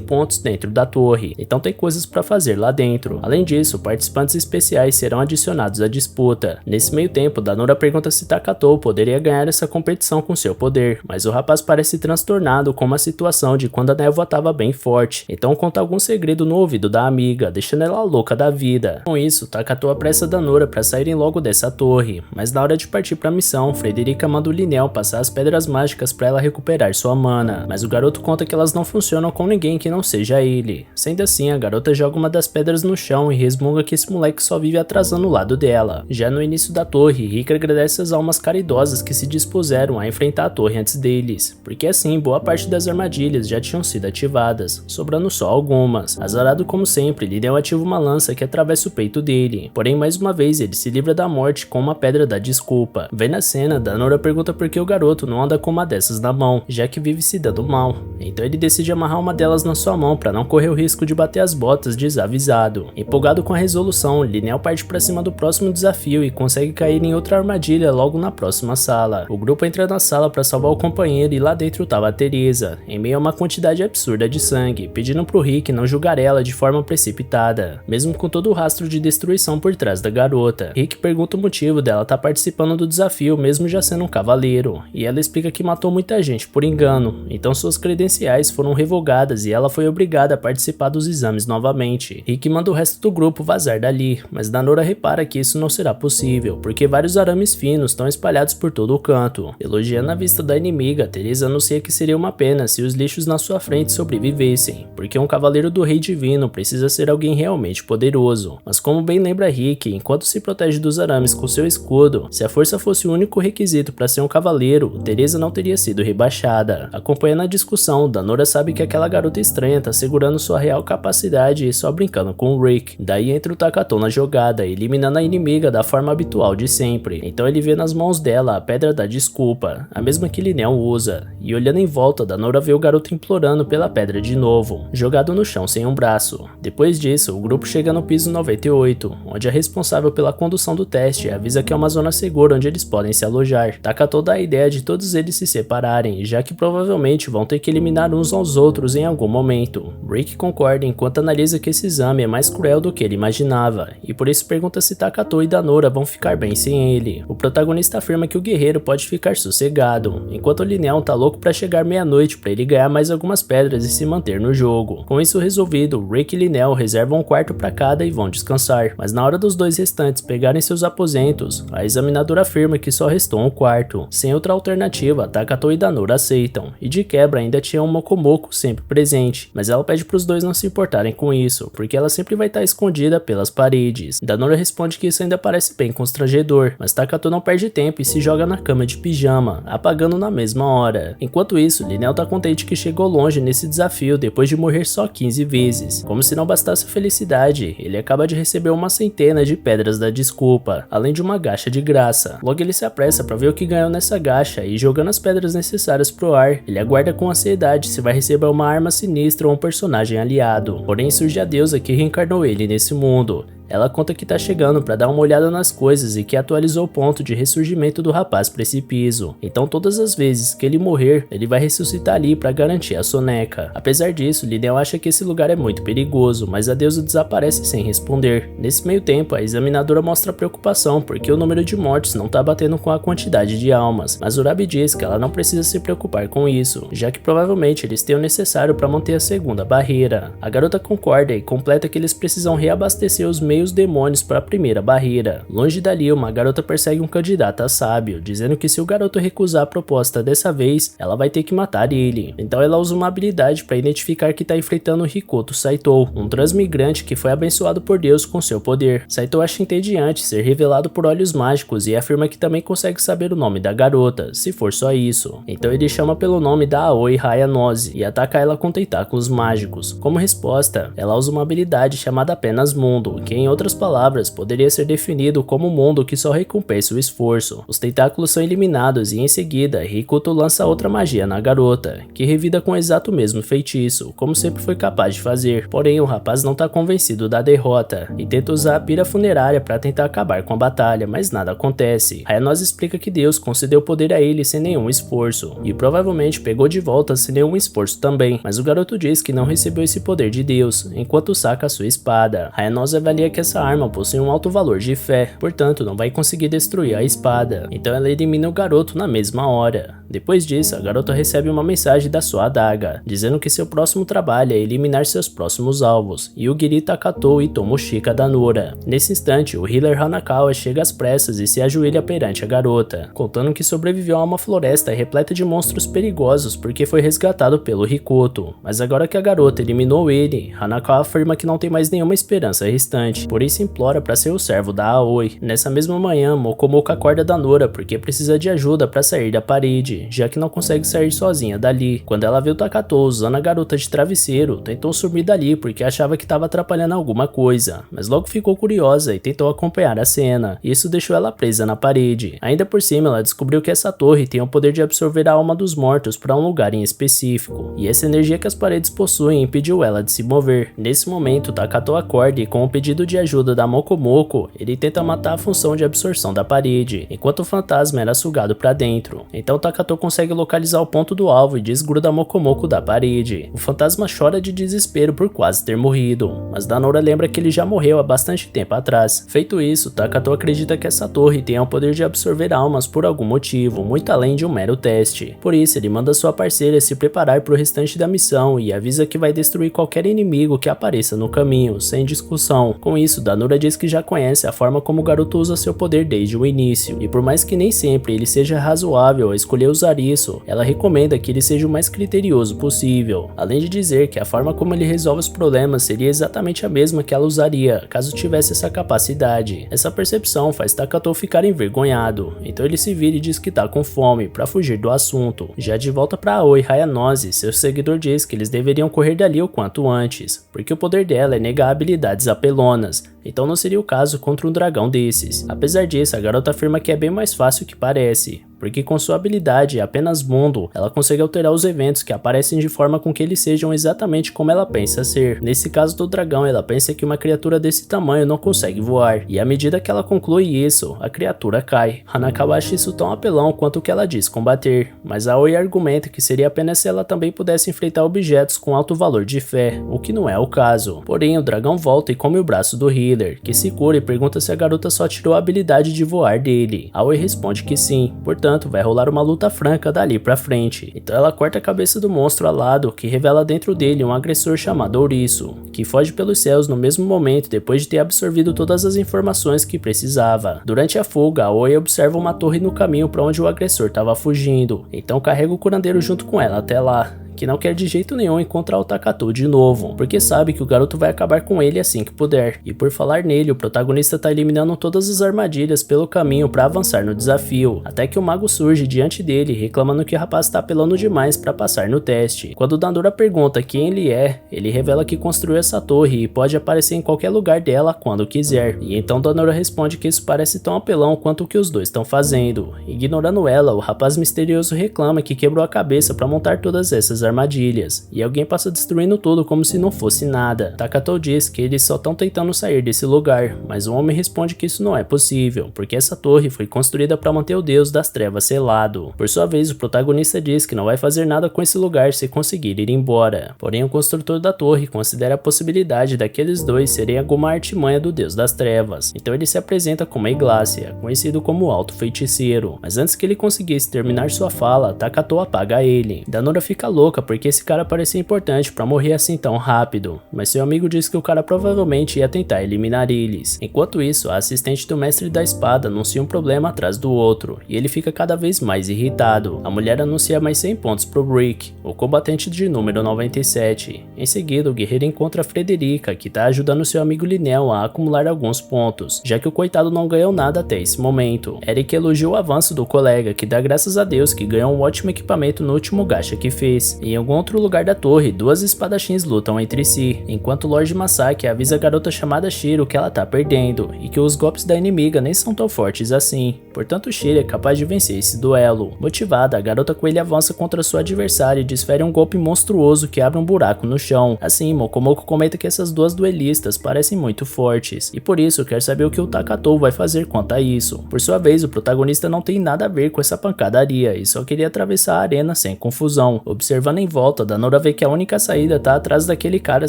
pontos dentro da torre, então tem coisas para fazer lá dentro. Além disso, participantes especiais serão adicionados à disputa. Nesse meio tempo, Danora pergunta se Takatou poderia ganhar essa competição com seu poder, mas o rapaz parece transtornado com uma situação de quando a névoa estava bem forte, então conta algum segredo no ouvido da amiga, deixando ela louca da vida. Com isso, Takatou apressa Danora para saírem logo dessa torre, mas na hora de partir para a missão, Frederica manda o Linel passar as pedras mágicas para ela recuperar sua mana, mas o garoto conta que elas não funcionam com ninguém que não seja ele. Sendo assim, a garota joga uma das pedras no chão e resmunga que esse moleque só vive atrasando o lado dela. Já no início da torre, Rick agradece as almas caridosas que se dispuseram a enfrentar a torre antes deles, porque assim boa parte das armadilhas já tinham sido ativadas, sobrando só algumas. Azarado como sempre, Linel ativa uma lança que atravessa o peito dele, porém mais uma vez ele se livra da morte com uma pedra da desculpa. Vendo a cena, Danora pergunta por que o garoto não anda com uma dessas na mão, já que vive se dando mal. Então ele decide amarrar uma delas na sua mão para não correr o risco de bater as botas desavisado. Empolgado com a resolução, Linel parte para cima do próximo desafio e consegue cair em outra armadilha logo na próxima sala. O grupo entra na sala para salvar o companheiro e lá dentro tava a Teresa, em meio a uma quantidade absurda de sangue, pedindo pro Rick não julgar ela de forma precipitada, mesmo com todo o rastro de destruição por trás da garota. Rick pergunta o motivo dela estar participando do desafio mesmo já sendo um cavaleiro, e ela explica que matou muita gente por engano, então suas credenciais foram revogadas e ela foi obrigada a participar dos exames novamente. Rick manda o resto do grupo vazar dali, mas Danora repara que isso não será possível, porque vários arames finos estão espalhados por todo o canto. Elogiando a vista da inimiga, Teresa anuncia que seria uma pena se os lixos na sua frente sobrevivessem, porque um cavaleiro do rei divino precisa ser alguém realmente poderoso. Mas como bem lembra Rick, enquanto se protege dos arames com seu escudo, se a força fosse o único requisito para ser um cavaleiro, Teresa não teria sido rebaixada. Acompanhando a discussão, Danora sabe que aquela garota estranha tá segurando sua real capacidade e só brincando com o Rick. Daí entra o Takatou na jogada, eliminando a inimiga da forma habitual de sempre. Então ele vê nas mãos dela a pedra da desculpa, a mesma que Linel usa, e olhando em volta, Danora vê o garoto implorando pela pedra de novo, jogado no chão sem um braço. Depois disso, o grupo chega no piso 98, onde a responsável pela condução do teste avisa que é uma zona segura onde eles podem se alojar. Takatou dá a ideia de todos eles se separarem, já que provavelmente vão ter que eliminar uns aos outros em algum momento. Rick concorda enquanto analisa que esse exame é mais cruel do que ele imaginava, e por isso pergunta se Takatou e Danora vão ficar bem sem ele. O protagonista afirma que o guerreiro pode ficar sossegado, enquanto o Linel tá louco pra chegar meia-noite pra ele ganhar mais algumas pedras e se manter no jogo. Com isso resolvido, Rick e Linel reservam um quarto pra cada e vão descansar, mas na hora dos dois restantes pegarem seus aposentos, a examinadora afirma que só restou um quarto. Sem outra alternativa, Takatou e Danora aceitam, e de quebra ainda tinha um Mokomoko sempre presente, mas ela pede pros dois não se importarem com isso, porque ela sempre vai estar escondida pelas paredes. Danora responde que isso ainda parece bem constrangedor, mas Takatou não perde tempo e se joga na cama de pijama, apagando na mesma hora. Enquanto isso, Linel tá contente que chegou longe nesse desafio depois de morrer só 15 vezes. Como se não bastasse a felicidade, ele acaba de receber uma centena de pedras da desculpa, além de uma gacha de graça. Logo ele se apressa pra ver o que ganhou nessa gacha e jogando as pedras necessárias pro ar, ele aguarda com ansiedade se vai receber uma arma sinistra ou um personagem aliado. Porém surge a deusa que reencarnou ele nesse mundo. Ela conta que tá chegando pra dar uma olhada nas coisas e que atualizou o ponto de ressurgimento do rapaz precipiso. Então todas as vezes que ele morrer, ele vai ressuscitar ali pra garantir a soneca. Apesar disso, Linel acha que esse lugar é muito perigoso, mas a deusa desaparece sem responder. Nesse meio tempo, a examinadora mostra preocupação porque o número de mortes não tá batendo com a quantidade de almas, mas Urabi diz que ela não precisa se preocupar com isso, já que provavelmente eles têm o necessário pra manter a segunda barreira. A garota concorda e completa que eles precisam reabastecer os meios meio os demônios para a primeira barreira. Longe dali, uma garota persegue um candidato a sábio, dizendo que se o garoto recusar a proposta dessa vez, ela vai ter que matar ele. Então ela usa uma habilidade para identificar que está enfrentando Hikoto Saito, um transmigrante que foi abençoado por Deus com seu poder. Saito acha entediante ser revelado por olhos mágicos e afirma que também consegue saber o nome da garota, se for só isso. Então ele chama pelo nome da Aoi Hayanose e ataca ela com tentáculos mágicos. Como resposta, ela usa uma habilidade chamada Apenas Mundo, que em outras palavras poderia ser definido como um mundo que só recompensa o esforço. Os tentáculos são eliminados e em seguida Hikoto lança outra magia na garota, que revida com o exato mesmo feitiço, como sempre foi capaz de fazer. Porém, o rapaz não está convencido da derrota e tenta usar a pira funerária para tentar acabar com a batalha, mas nada acontece. Hayanose explica que Deus concedeu poder a ele sem nenhum esforço, e provavelmente pegou de volta sem nenhum esforço também, mas o garoto diz que não recebeu esse poder de Deus, enquanto saca sua espada. Hayanose avalia que essa arma possui um alto valor de fé, portanto não vai conseguir destruir a espada, então ela elimina o garoto na mesma hora. Depois disso, a garota recebe uma mensagem da sua adaga, dizendo que seu próximo trabalho é eliminar seus próximos alvos, Yugiri Takatou e Tomoshika Danura. Nesse instante, o healer Hanakawa chega às pressas e se ajoelha perante a garota, contando que sobreviveu a uma floresta repleta de monstros perigosos porque foi resgatado pelo Hikoto. Mas agora que a garota eliminou ele, Hanakawa afirma que não tem mais nenhuma esperança restante, por isso implora para ser o servo da Aoi. Nessa mesma manhã, Mokomoka acorda Danura porque precisa de ajuda para sair da parede, já que não consegue sair sozinha dali. Quando ela viu Takatou usando a garota de travesseiro, tentou sumir dali porque achava que estava atrapalhando alguma coisa, mas logo ficou curiosa e tentou acompanhar a cena. Isso deixou ela presa na parede. Ainda por cima, ela descobriu que essa torre tem o poder de absorver a alma dos mortos para um lugar em específico, e essa energia que as paredes possuem impediu ela de se mover. Nesse momento, Takatou acorda e, com o pedido de ajuda da Mokomoko, ele tenta matar a função de absorção da parede, enquanto o fantasma era sugado para dentro. Então Takatou consegue localizar o ponto do alvo e desgruda Mokomoko da parede. O fantasma chora de desespero por quase ter morrido, mas Danura lembra que ele já morreu há bastante tempo atrás. Feito isso, Takatou acredita que essa torre tenha o poder de absorver almas por algum motivo, muito além de um mero teste. Por isso, ele manda sua parceira se preparar para o restante da missão e avisa que vai destruir qualquer inimigo que apareça no caminho, sem discussão. Com isso, Danura diz que já conhece a forma como o garoto usa seu poder desde o início, e por mais que nem sempre ele seja razoável a escolher usar isso, ela recomenda que ele seja o mais criterioso possível, além de dizer que a forma como ele resolve os problemas seria exatamente a mesma que ela usaria caso tivesse essa capacidade. Essa percepção faz Takatou ficar envergonhado, então ele se vira e diz que tá com fome para fugir do assunto. Já de volta para Aoi Hayanose, seu seguidor diz que eles deveriam correr dali o quanto antes, porque o poder dela é negar habilidades apelonas, então não seria o caso contra um dragão desses. Apesar disso, a garota afirma que é bem mais fácil que parece, porque com sua habilidade Apenas Mundo, ela consegue alterar os eventos que aparecem de forma com que eles sejam exatamente como ela pensa ser. Nesse caso do dragão, ela pensa que uma criatura desse tamanho não consegue voar, e à medida que ela conclui isso, a criatura cai. Hanakawa acha isso tão apelão quanto o que ela diz combater, mas Aoi argumenta que seria apenas se ela também pudesse enfrentar objetos com alto valor de fé, o que não é o caso. Porém, o dragão volta e come o braço do healer, que se cura e pergunta se a garota só tirou a habilidade de voar dele. Aoi responde que sim, portanto vai rolar uma luta franca dali pra frente. Então ela corta a cabeça do monstro alado, que revela dentro dele um agressor chamado Ouriço, que foge pelos céus no mesmo momento depois de ter absorvido todas as informações que precisava. Durante a fuga, Aoi observa uma torre no caminho para onde o agressor estava fugindo, então carrega o curandeiro junto com ela até lá, que não quer de jeito nenhum encontrar o Takatou de novo, porque sabe que o garoto vai acabar com ele assim que puder. E por falar nele, o protagonista tá eliminando todas as armadilhas pelo caminho para avançar no desafio, até que o mago surge diante dele, reclamando que o rapaz tá apelando demais para passar no teste. Quando Danura pergunta quem ele é, ele revela que construiu essa torre e pode aparecer em qualquer lugar dela quando quiser. E então Danura responde que isso parece tão apelão quanto o que os dois estão fazendo. Ignorando ela, o rapaz misterioso reclama que quebrou a cabeça para montar todas essas armadilhas, e alguém passa destruindo tudo como se não fosse nada. Takatou diz que eles só estão tentando sair desse lugar, mas o homem responde que isso não é possível, porque essa torre foi construída para manter o deus das trevas selado. Por sua vez, o protagonista diz que não vai fazer nada com esse lugar se conseguir ir embora. Porém, o construtor da torre considera a possibilidade daqueles dois serem alguma artimanha do deus das trevas, então ele se apresenta como Eglácia, conhecido como Alto Feiticeiro. Mas antes que ele conseguisse terminar sua fala, Takatou apaga ele. Danura fica louca louca porque esse cara parecia importante pra morrer assim tão rápido, mas seu amigo disse que o cara provavelmente ia tentar eliminar eles. Enquanto isso, a assistente do mestre da espada anuncia um problema atrás do outro, e ele fica cada vez mais irritado. A mulher anuncia mais 100 pontos pro Rick, o combatente de número 97. Em seguida, o guerreiro encontra a Frederica, que tá ajudando seu amigo Linel a acumular alguns pontos, já que o coitado não ganhou nada até esse momento. Eric elogia o avanço do colega, que dá graças a Deus que ganhou um ótimo equipamento no último gacha que fez. Em algum outro lugar da torre, duas espadachins lutam entre si, enquanto Lord Masaki avisa a garota chamada Shiro que ela tá perdendo, e que os golpes da inimiga nem são tão fortes assim. Portanto, Shiro é capaz de vencer esse duelo. Motivada, a garota coelho avança contra sua adversária e desfere um golpe monstruoso que abre um buraco no chão. Assim, Mokomoko comenta que essas duas duelistas parecem muito fortes, e por isso quer saber o que o Takatou vai fazer quanto a isso. Por sua vez, o protagonista não tem nada a ver com essa pancadaria e só queria atravessar a arena sem confusão. Observando em volta, Danora vê que a única saída tá atrás daquele cara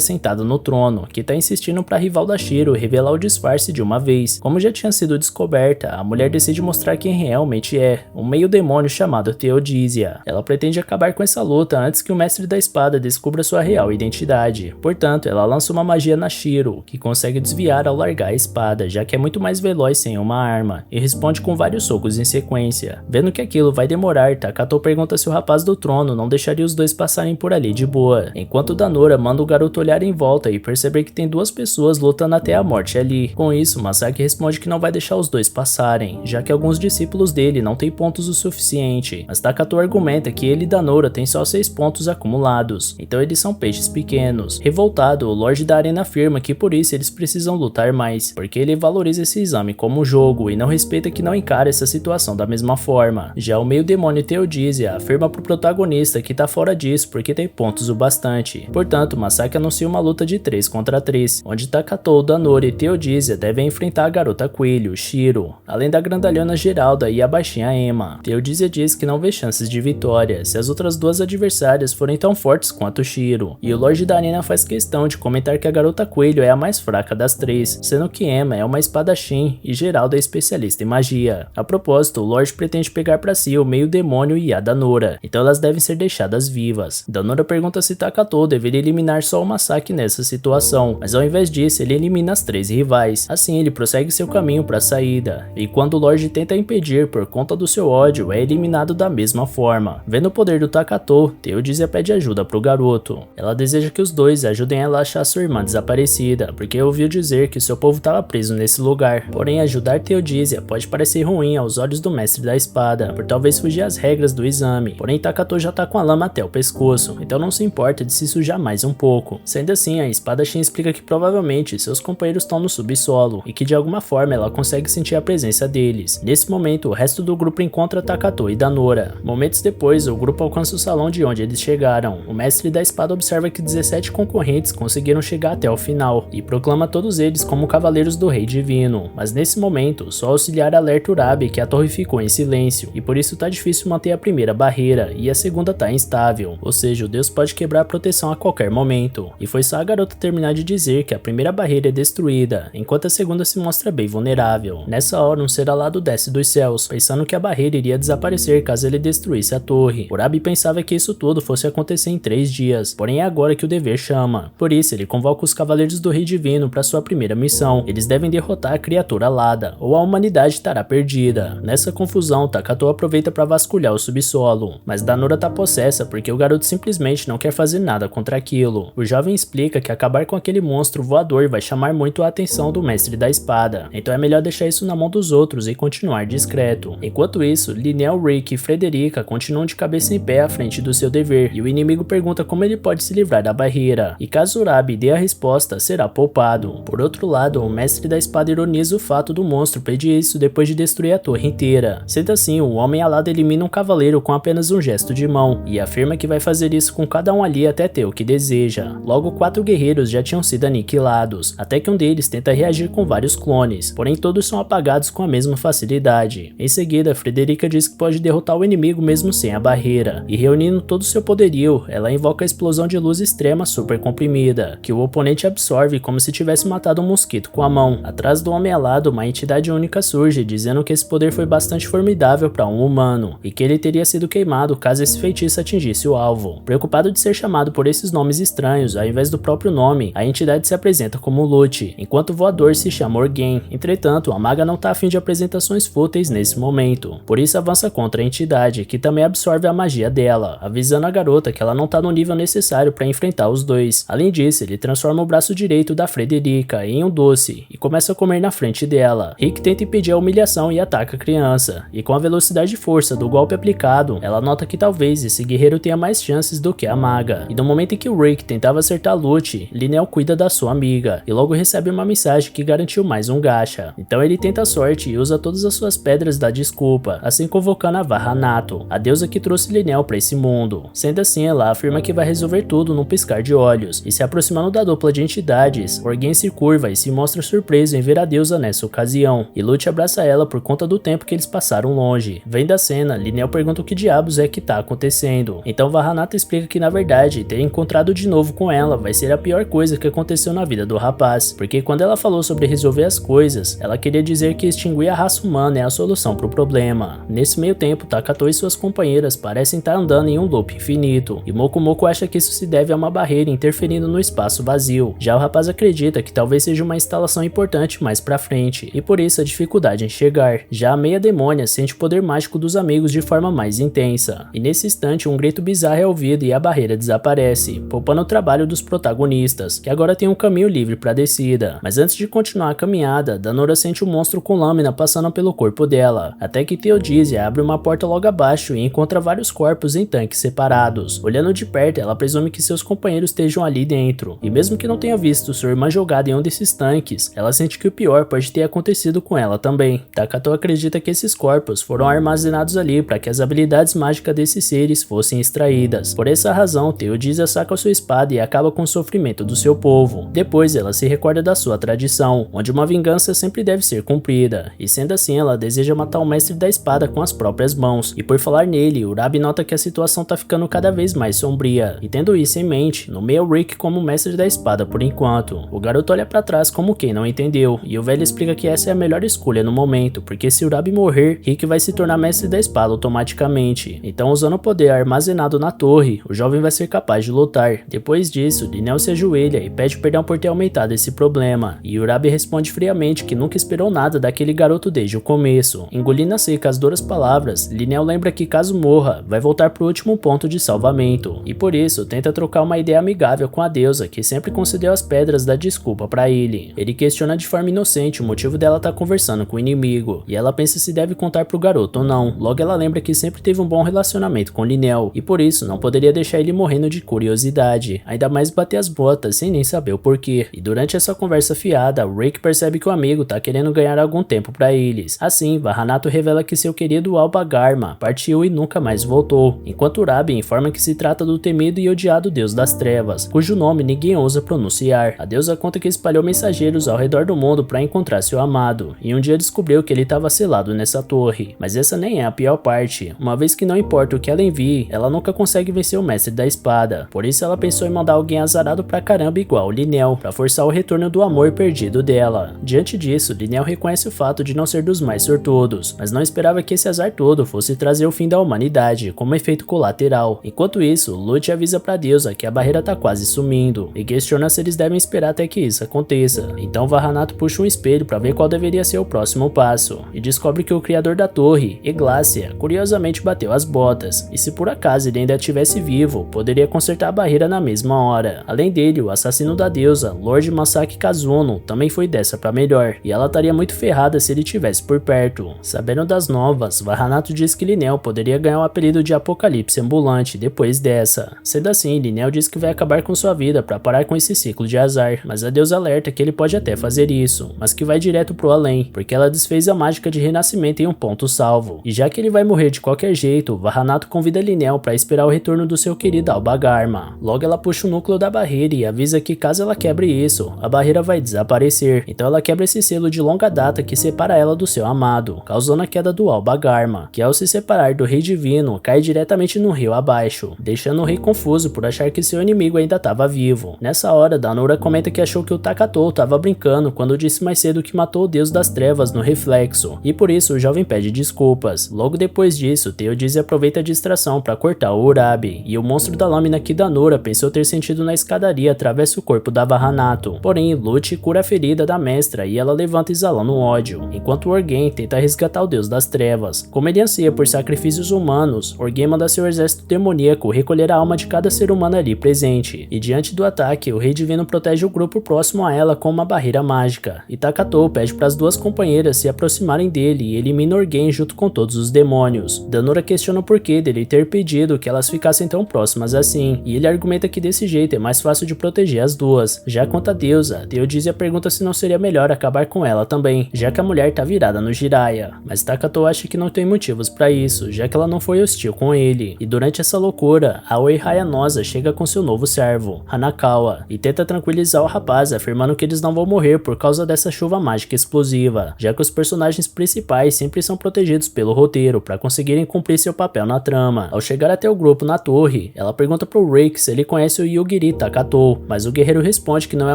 sentado no trono, que tá insistindo pra rival da Shiro revelar o disfarce de uma vez. Como já tinha sido descoberta, a mulher decide mostrar quem realmente é, um meio demônio chamado Theodisia. Ela pretende acabar com essa luta antes que o mestre da espada descubra sua real identidade. Portanto, ela lança uma magia na Shiro, que consegue desviar ao largar a espada, já que é muito mais veloz sem uma arma, e responde com vários socos em sequência. Vendo que aquilo vai demorar, Takatou pergunta se o rapaz do trono não deixaria os dois passarem por ali de boa, enquanto Danora manda o garoto olhar em volta e perceber que tem duas pessoas lutando até a morte ali. Com isso, Masaki responde que não vai deixar os dois passarem, já que alguns discípulos dele não têm pontos o suficiente, mas Takatou argumenta que ele e Danora têm só 6 pontos acumulados, então eles são peixes pequenos. Revoltado, o Lorde da Arena afirma que por isso eles precisam lutar mais, porque ele valoriza esse exame como jogo e não respeita que não encara essa situação da mesma forma. Já o meio demônio Theodisia afirma pro protagonista que tá fora disso porque tem pontos o bastante. Portanto, Masaki anuncia uma luta de 3 contra 3, onde Takatou, Danora e Theodisia devem enfrentar a garota coelho, Shiro, além da grandalhona Geralda e a baixinha Emma. Theodisia diz que não vê chances de vitória se as outras duas adversárias forem tão fortes quanto Shiro, e o Lorde da Arena faz questão de comentar que a garota coelho é a mais fraca das três, sendo que Emma é uma espadachim e Geralda é especialista em magia. A propósito, o Lorde pretende pegar pra si o meio demônio e a Danora, então elas devem ser deixadas vivas. Danora pergunta se Takatou deveria eliminar só o Masaki nessa situação, mas ao invés disso ele elimina as 3 rivais. Assim ele prossegue seu caminho para a saída, e quando o Lorde tenta impedir por conta do seu ódio, é eliminado da mesma forma. Vendo o poder do Takatou, Theodisia pede ajuda pro garoto. Ela deseja que os dois ajudem ela a achar sua irmã desaparecida, porque ouviu dizer que seu povo estava preso nesse lugar. Porém, ajudar Theodisia pode parecer ruim aos olhos do mestre da espada, por talvez fugir às regras do exame. Porém, Takatou já tá com a lama até o pescoço, então não se importa de se sujar mais um pouco. Sendo assim, a espadachim explica que provavelmente seus companheiros estão no subsolo, e que de alguma forma ela consegue sentir a presença deles. Nesse momento, o resto do grupo encontra Takatou e Danora. Momentos depois, o grupo alcança o salão de onde eles chegaram. O mestre da espada observa que 17 concorrentes conseguiram chegar até o final, e proclama todos eles como cavaleiros do Rei Divino. Mas nesse momento, só o auxiliar alerta Urabi que a torre ficou em silêncio, e por isso tá difícil manter a primeira barreira, e a segunda tá instável, ou seja, o deus pode quebrar a proteção a qualquer momento. E foi só a garota terminar de dizer que a primeira barreira é destruída, enquanto a segunda se mostra bem vulnerável. Nessa hora, um ser alado desce dos céus, pensando que a barreira iria desaparecer caso ele destruísse a torre. Urabi pensava que isso tudo fosse acontecer em 3 dias, porém é agora que o dever chama. Por isso, ele convoca os cavaleiros do Rei Divino para sua primeira missão. Eles devem derrotar a criatura alada, ou a humanidade estará perdida. Nessa confusão, Takatou aproveita para vasculhar o subsolo, mas Danora tá possessa porque o garoto simplesmente não quer fazer nada contra aquilo. O jovem explica que acabar com aquele monstro voador vai chamar muito a atenção do mestre da espada, então é melhor deixar isso na mão dos outros e continuar discreto. Enquanto isso, Linel, Rick e Frederica continuam de cabeça em pé à frente do seu dever, e o inimigo pergunta como ele pode se livrar da barreira, e caso Urabi dê a resposta, será poupado. Por outro lado, o mestre da espada ironiza o fato do monstro pedir isso depois de destruir a torre inteira. Sendo assim, o homem alado elimina um cavaleiro com apenas um gesto de mão, e afirma que vai fazer isso com cada um ali até ter o que deseja. Logo, 4 guerreiros já tinham sido aniquilados, até que um deles tenta reagir com vários clones, porém todos são apagados com a mesma facilidade. Em seguida, Frederica diz que pode derrotar o inimigo mesmo sem a barreira, e reunindo todo o seu poderio, ela invoca a explosão de luz extrema super comprimida, que o oponente absorve como se tivesse matado um mosquito com a mão. Atrás do homem alado, uma entidade única surge, dizendo que esse poder foi bastante formidável para um humano, e que ele teria sido queimado caso esse feitiço atingisse o seu alvo. Preocupado de ser chamado por esses nomes estranhos, ao invés do próprio nome, a entidade se apresenta como Lute, enquanto o voador se chama Orgen. Entretanto, a maga não tá afim de apresentações fúteis nesse momento, por isso avança contra a entidade, que também absorve a magia dela, avisando a garota que ela não tá no nível necessário para enfrentar os dois. Além disso, ele transforma o braço direito da Frederica em um doce e começa a comer na frente dela. Rick tenta impedir a humilhação e ataca a criança, e com a velocidade e força do golpe aplicado, ela nota que talvez esse guerreiro tenha mais chances do que a maga. E no momento em que o Rick tentava acertar Lute, Linnell cuida da sua amiga, e logo recebe uma mensagem que garantiu mais um gacha. Então ele tenta a sorte e usa todas as suas pedras da desculpa, assim convocando a Vahanato, a deusa que trouxe Linnell para esse mundo. Sendo assim, ela afirma que vai resolver tudo num piscar de olhos, e se aproximando da dupla de entidades, Orgen se curva e se mostra surpreso em ver a deusa nessa ocasião, e Lute abraça ela por conta do tempo que eles passaram longe. Vendo a cena, Linnell pergunta o que diabos é que tá acontecendo. Então Vahanato explica que na verdade, ter encontrado de novo com ela vai ser a pior coisa que aconteceu na vida do rapaz, porque quando ela falou sobre resolver as coisas, ela queria dizer que extinguir a raça humana é a solução pro problema. Nesse meio tempo, Takato e suas companheiras parecem estar andando em um loop infinito, e Moku Moku acha que isso se deve a uma barreira interferindo no espaço vazio. Já o rapaz acredita que talvez seja uma instalação importante mais pra frente, e por isso a dificuldade em chegar. Já a meia demônia sente o poder mágico dos amigos de forma mais intensa, e nesse instante um grito bizarro é ouvido e a barreira desaparece, poupando o trabalho dos protagonistas, que agora tem um caminho livre pra descida. Mas antes de continuar a caminhada, Danora sente um monstro com lâmina passando pelo corpo dela, até que Theodisia abre uma porta logo abaixo e encontra vários corpos em tanques separados. Olhando de perto, ela presume que seus companheiros estejam ali dentro, e mesmo que não tenha visto sua irmã jogada em um desses tanques, ela sente que o pior pode ter acontecido com ela também. Takato acredita que esses corpos foram armazenados ali para que as habilidades mágicas desses seres fossem extraídas. Por essa razão, Theodisia saca sua espada e acaba com o sofrimento do seu povo. Depois, ela se recorda da sua tradição, onde uma vingança sempre deve ser cumprida, e sendo assim, ela deseja matar o mestre da espada com as próprias mãos. E por falar nele, Urabi nota que a situação tá ficando cada vez mais sombria, e tendo isso em mente, nomeia o Rick como mestre da espada por enquanto. O garoto olha pra trás como quem não entendeu, e o velho explica que essa é a melhor escolha no momento, porque se Urabi morrer, Rick vai se tornar mestre da espada automaticamente. Então, usando o poder armazenado na torre, o jovem vai ser capaz de lutar. Depois disso, Linnell se ajoelha e pede perdão por ter aumentado esse problema, e Urabi responde friamente que nunca esperou nada daquele garoto desde o começo. Engolindo a seca as duras palavras, Linnell lembra que caso morra, vai voltar pro último ponto de salvamento, e por isso tenta trocar uma ideia amigável com a deusa que sempre concedeu as pedras da desculpa pra ele. Ele questiona de forma inocente o motivo dela estar conversando com o inimigo, e ela pensa se deve contar pro garoto ou não. Logo ela lembra que sempre teve um bom relacionamento com Linnell, e por isso não poderia deixar ele morrendo de curiosidade, ainda mais bater as botas sem nem saber o porquê. E durante essa conversa fiada, Rick percebe que o amigo tá querendo ganhar algum tempo pra eles. Assim, Vahanato revela que seu querido Alba Garma partiu e nunca mais voltou, enquanto Urabi informa que se trata do temido e odiado deus das trevas, cujo nome ninguém ousa pronunciar. A deusa conta que espalhou mensageiros ao redor do mundo para encontrar seu amado, e um dia descobriu que ele estava selado nessa torre. Mas essa nem é a pior parte, uma vez que não importa o que ela envie, ela nunca consegue vencer o mestre da espada. Por isso ela pensou em mandar alguém azarado pra caramba igual Linnell, pra forçar o retorno do amor perdido dela. Diante disso, Linnell reconhece o fato de não ser dos mais sortudos, mas não esperava que esse azar todo fosse trazer o fim da humanidade, como efeito colateral. Enquanto isso, Lute avisa pra deusa que a barreira tá quase sumindo, e questiona se eles devem esperar até que isso aconteça. Então Vahanato puxa um espelho pra ver qual deveria ser o próximo passo, e descobre que o criador da torre, Eglácia, curiosamente bateu as botas, e se por acaso ele ainda estivesse vivo, poderia consertar a barreira na mesma hora. Além dele, o assassino da deusa, Lord Masaki Kazuno, também foi dessa pra melhor, e ela estaria muito ferrada se ele estivesse por perto. Sabendo das novas, Vahanato diz que Linnell poderia ganhar o apelido de Apocalipse Ambulante depois dessa. Sendo assim, Linnell diz que vai acabar com sua vida pra parar com esse ciclo de azar, mas a deusa alerta que ele pode até fazer isso, mas que vai direto pro além, porque ela desfez a mágica de renascimento em um ponto salvo. E já que ele vai morrer de qualquer jeito, Vahanato convida Linnell pra esperar o retorno do seu querido Alba Garma. Logo ela puxa o núcleo da barreira e avisa que caso ela quebre isso, a barreira vai desaparecer. Então ela quebra esse selo de longa data que separa ela do seu amado, causando a queda do Alba Garma, que ao se separar do rei divino, cai diretamente no rio abaixo, deixando o rei confuso por achar que seu inimigo ainda estava vivo. Nessa hora, Danora comenta que achou que o Takato estava brincando quando disse mais cedo que matou o deus das trevas no reflexo, e por isso o jovem pede desculpas. Logo depois disso, Theodisia aproveita a distração para cortar o Urabi, e o monstro da lâmina Kidanura pensou ter sentido na escadaria atravessa o corpo da Vahanato. Porém, Lute cura a ferida da mestra e ela levanta exalando ódio, enquanto Orgen tenta resgatar o deus das trevas. Como ele anseia por sacrifícios humanos, Orgen manda seu exército demoníaco recolher a alma de cada ser humano ali presente, e diante do ataque, o Rei Divino protege o grupo próximo a ela com uma barreira mágica, e Takatou pede para as duas companheiras se aproximarem dele e elimina Orgen junto com todos os demônios. Danura questiona o porquê dele ter pedido que elas ficassem tão próximas assim, e ele argumenta que desse jeito é mais fácil de proteger as duas. Já quanto a deusa, Theodisia pergunta se não seria melhor acabar com ela também, já que a mulher tá virada no Jiraiya, mas Takatou acha que não tem motivos para isso, já que ela não foi hostil com ele, e durante essa loucura, Aoi Hayanosa chega com seu novo servo, Hanakawa, e tenta tranquilizar o rapaz, afirmando que eles não vão morrer por causa dessa chuva mágica explosiva, já que os personagens principais sempre são protegidos pelo roteiro para conseguirem cumprir seu papel na trama. Ao chegar até o grupo na torre, ela pergunta pro Rick se ele conhece o Yugiri Takatou, mas o guerreiro responde que não é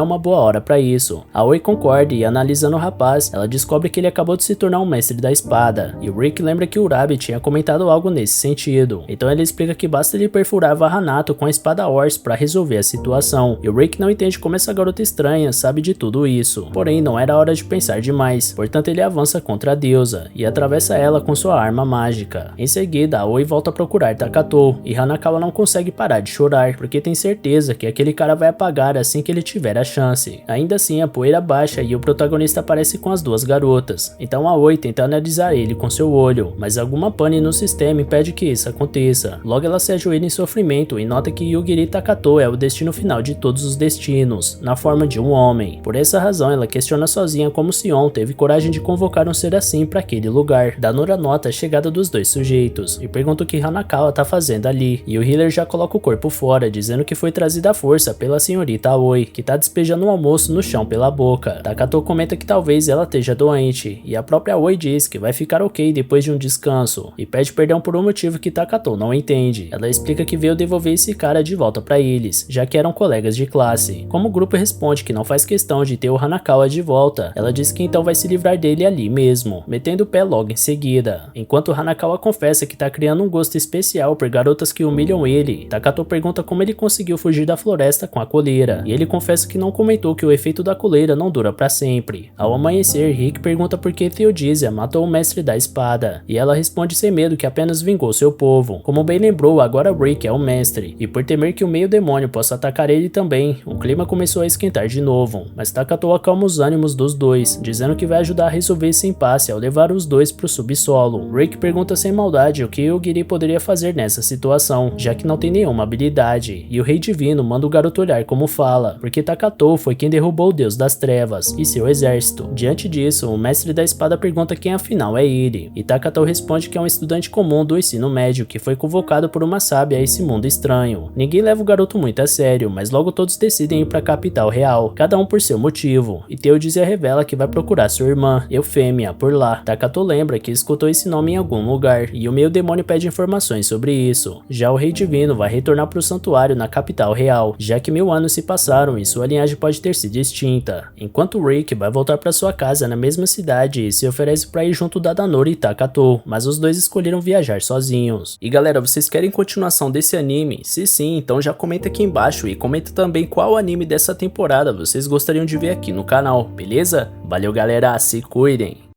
uma boa hora para isso. Aoi concorda e, analisando o rapaz, ela descobre que ele acabou de se tornar um mestre da espada, e o Rick lembra que Urabi tinha comentado algo nesse sentido, então ele explica que basta ele perfurar Vahanato com a espada Horse para resolver a situação, e o Rick não entende como essa garota estranha sabe de tudo isso, porém não era hora de pensar demais, portanto ele avança contra a deusa, e atravessa ela com sua arma mágica. Em seguida, Aoi volta a procurar Takatou, e Hanakawa não consegue parar de chorar, porque tem certeza que aquele cara vai apagar assim que ele tiver a chance. Ainda assim, a poeira baixa e o protagonista aparece com as duas garotas, então Aoi tenta analisar ele com seu olho, mas alguma pane no sistema impede que isso aconteça. Logo ela se ajoelha em sofrimento e nota que Yugiri Takatou é o destino final de todos os destinos, na forma de um homem. Por essa razão, ela questiona sozinha como Sion teve coragem de convocar um ser assim para aquele lugar. Danura nota a chegada dos dois sujeitos e pergunta o que Hanakawa tá fazendo ali, e o healer já coloca o corpo fora, dizendo que foi trazido à força pela senhorita Aoi, que tá despejando um almoço no chão pela boca. Takatou comenta que talvez ela esteja doente, e a própria Aoi diz que vai ficar ok depois de um descanso, e pede perdão por um motivo que Takatou não entende. Ela explica que veio devolver esse cara de volta para eles, já que eram colegas de classe. Como o grupo responde que não faz questão de ter o Hanakawa de volta, ela diz que então vai se livrar dele ali mesmo, metendo o pé logo em seguida. Enquanto Hanakawa confessa que tá criando um gosto especial por garotas que humilham ele, Takatou pergunta como ele conseguiu fugir da floresta com a coleira, e ele confessa que não comentou que o efeito da coleira não dura para sempre. Ao amanhecer, Rick pergunta por que Theodisia matou o mestre da espada, e ela responde sem medo que apenas vingou seu povo. Como bem lembrou, agora Rick é o mestre, e por temer que o meio demônio possa atacar ele também, o clima começou a esquentar de novo, mas Takatou acalma os ânimos dos dois, dizendo que vai ajudar a resolver esse impasse ao levar os dois pro subsolo. Rick pergunta sem maldade o que Yugiri poderia fazer nessa situação, já que não tem nenhuma habilidade, e o Rei Divino manda o garoto olhar como fala, porque Takatou foi quem derrubou o Deus das Trevas e seu exército. Diante disso, o mestre da espada pergunta quem afinal é ele, e Takatou responde que é um estudante comum do ensino médio que foi convocado por uma sábia a esse mundo estranho. Ninguém leva o garoto muito a sério, mas logo todos decidem ir para a capital real, cada um por seu motivo, e Theodisia revela que vai procurar sua irmã, Eufêmia, por lá. Takatou lembra que escutou esse nome em algum lugar, e o meio demônio pede informações sobre isso. Já o Rei Divino vai retornar para o santuário na capital real, já que 1000 anos se passaram e sua linhagem pode ter sido extinta, enquanto Rick vai voltar para sua casa na mesma cidade e se oferece para ir junto da Danura e Takatou, mas os dois escolheram viajar sozinhos. E galera, vocês querem continuação desse anime? Se sim, então já comenta aqui embaixo e comenta também qual anime dessa temporada vocês gostariam de ver aqui no canal, beleza? Valeu galera, se cuidem!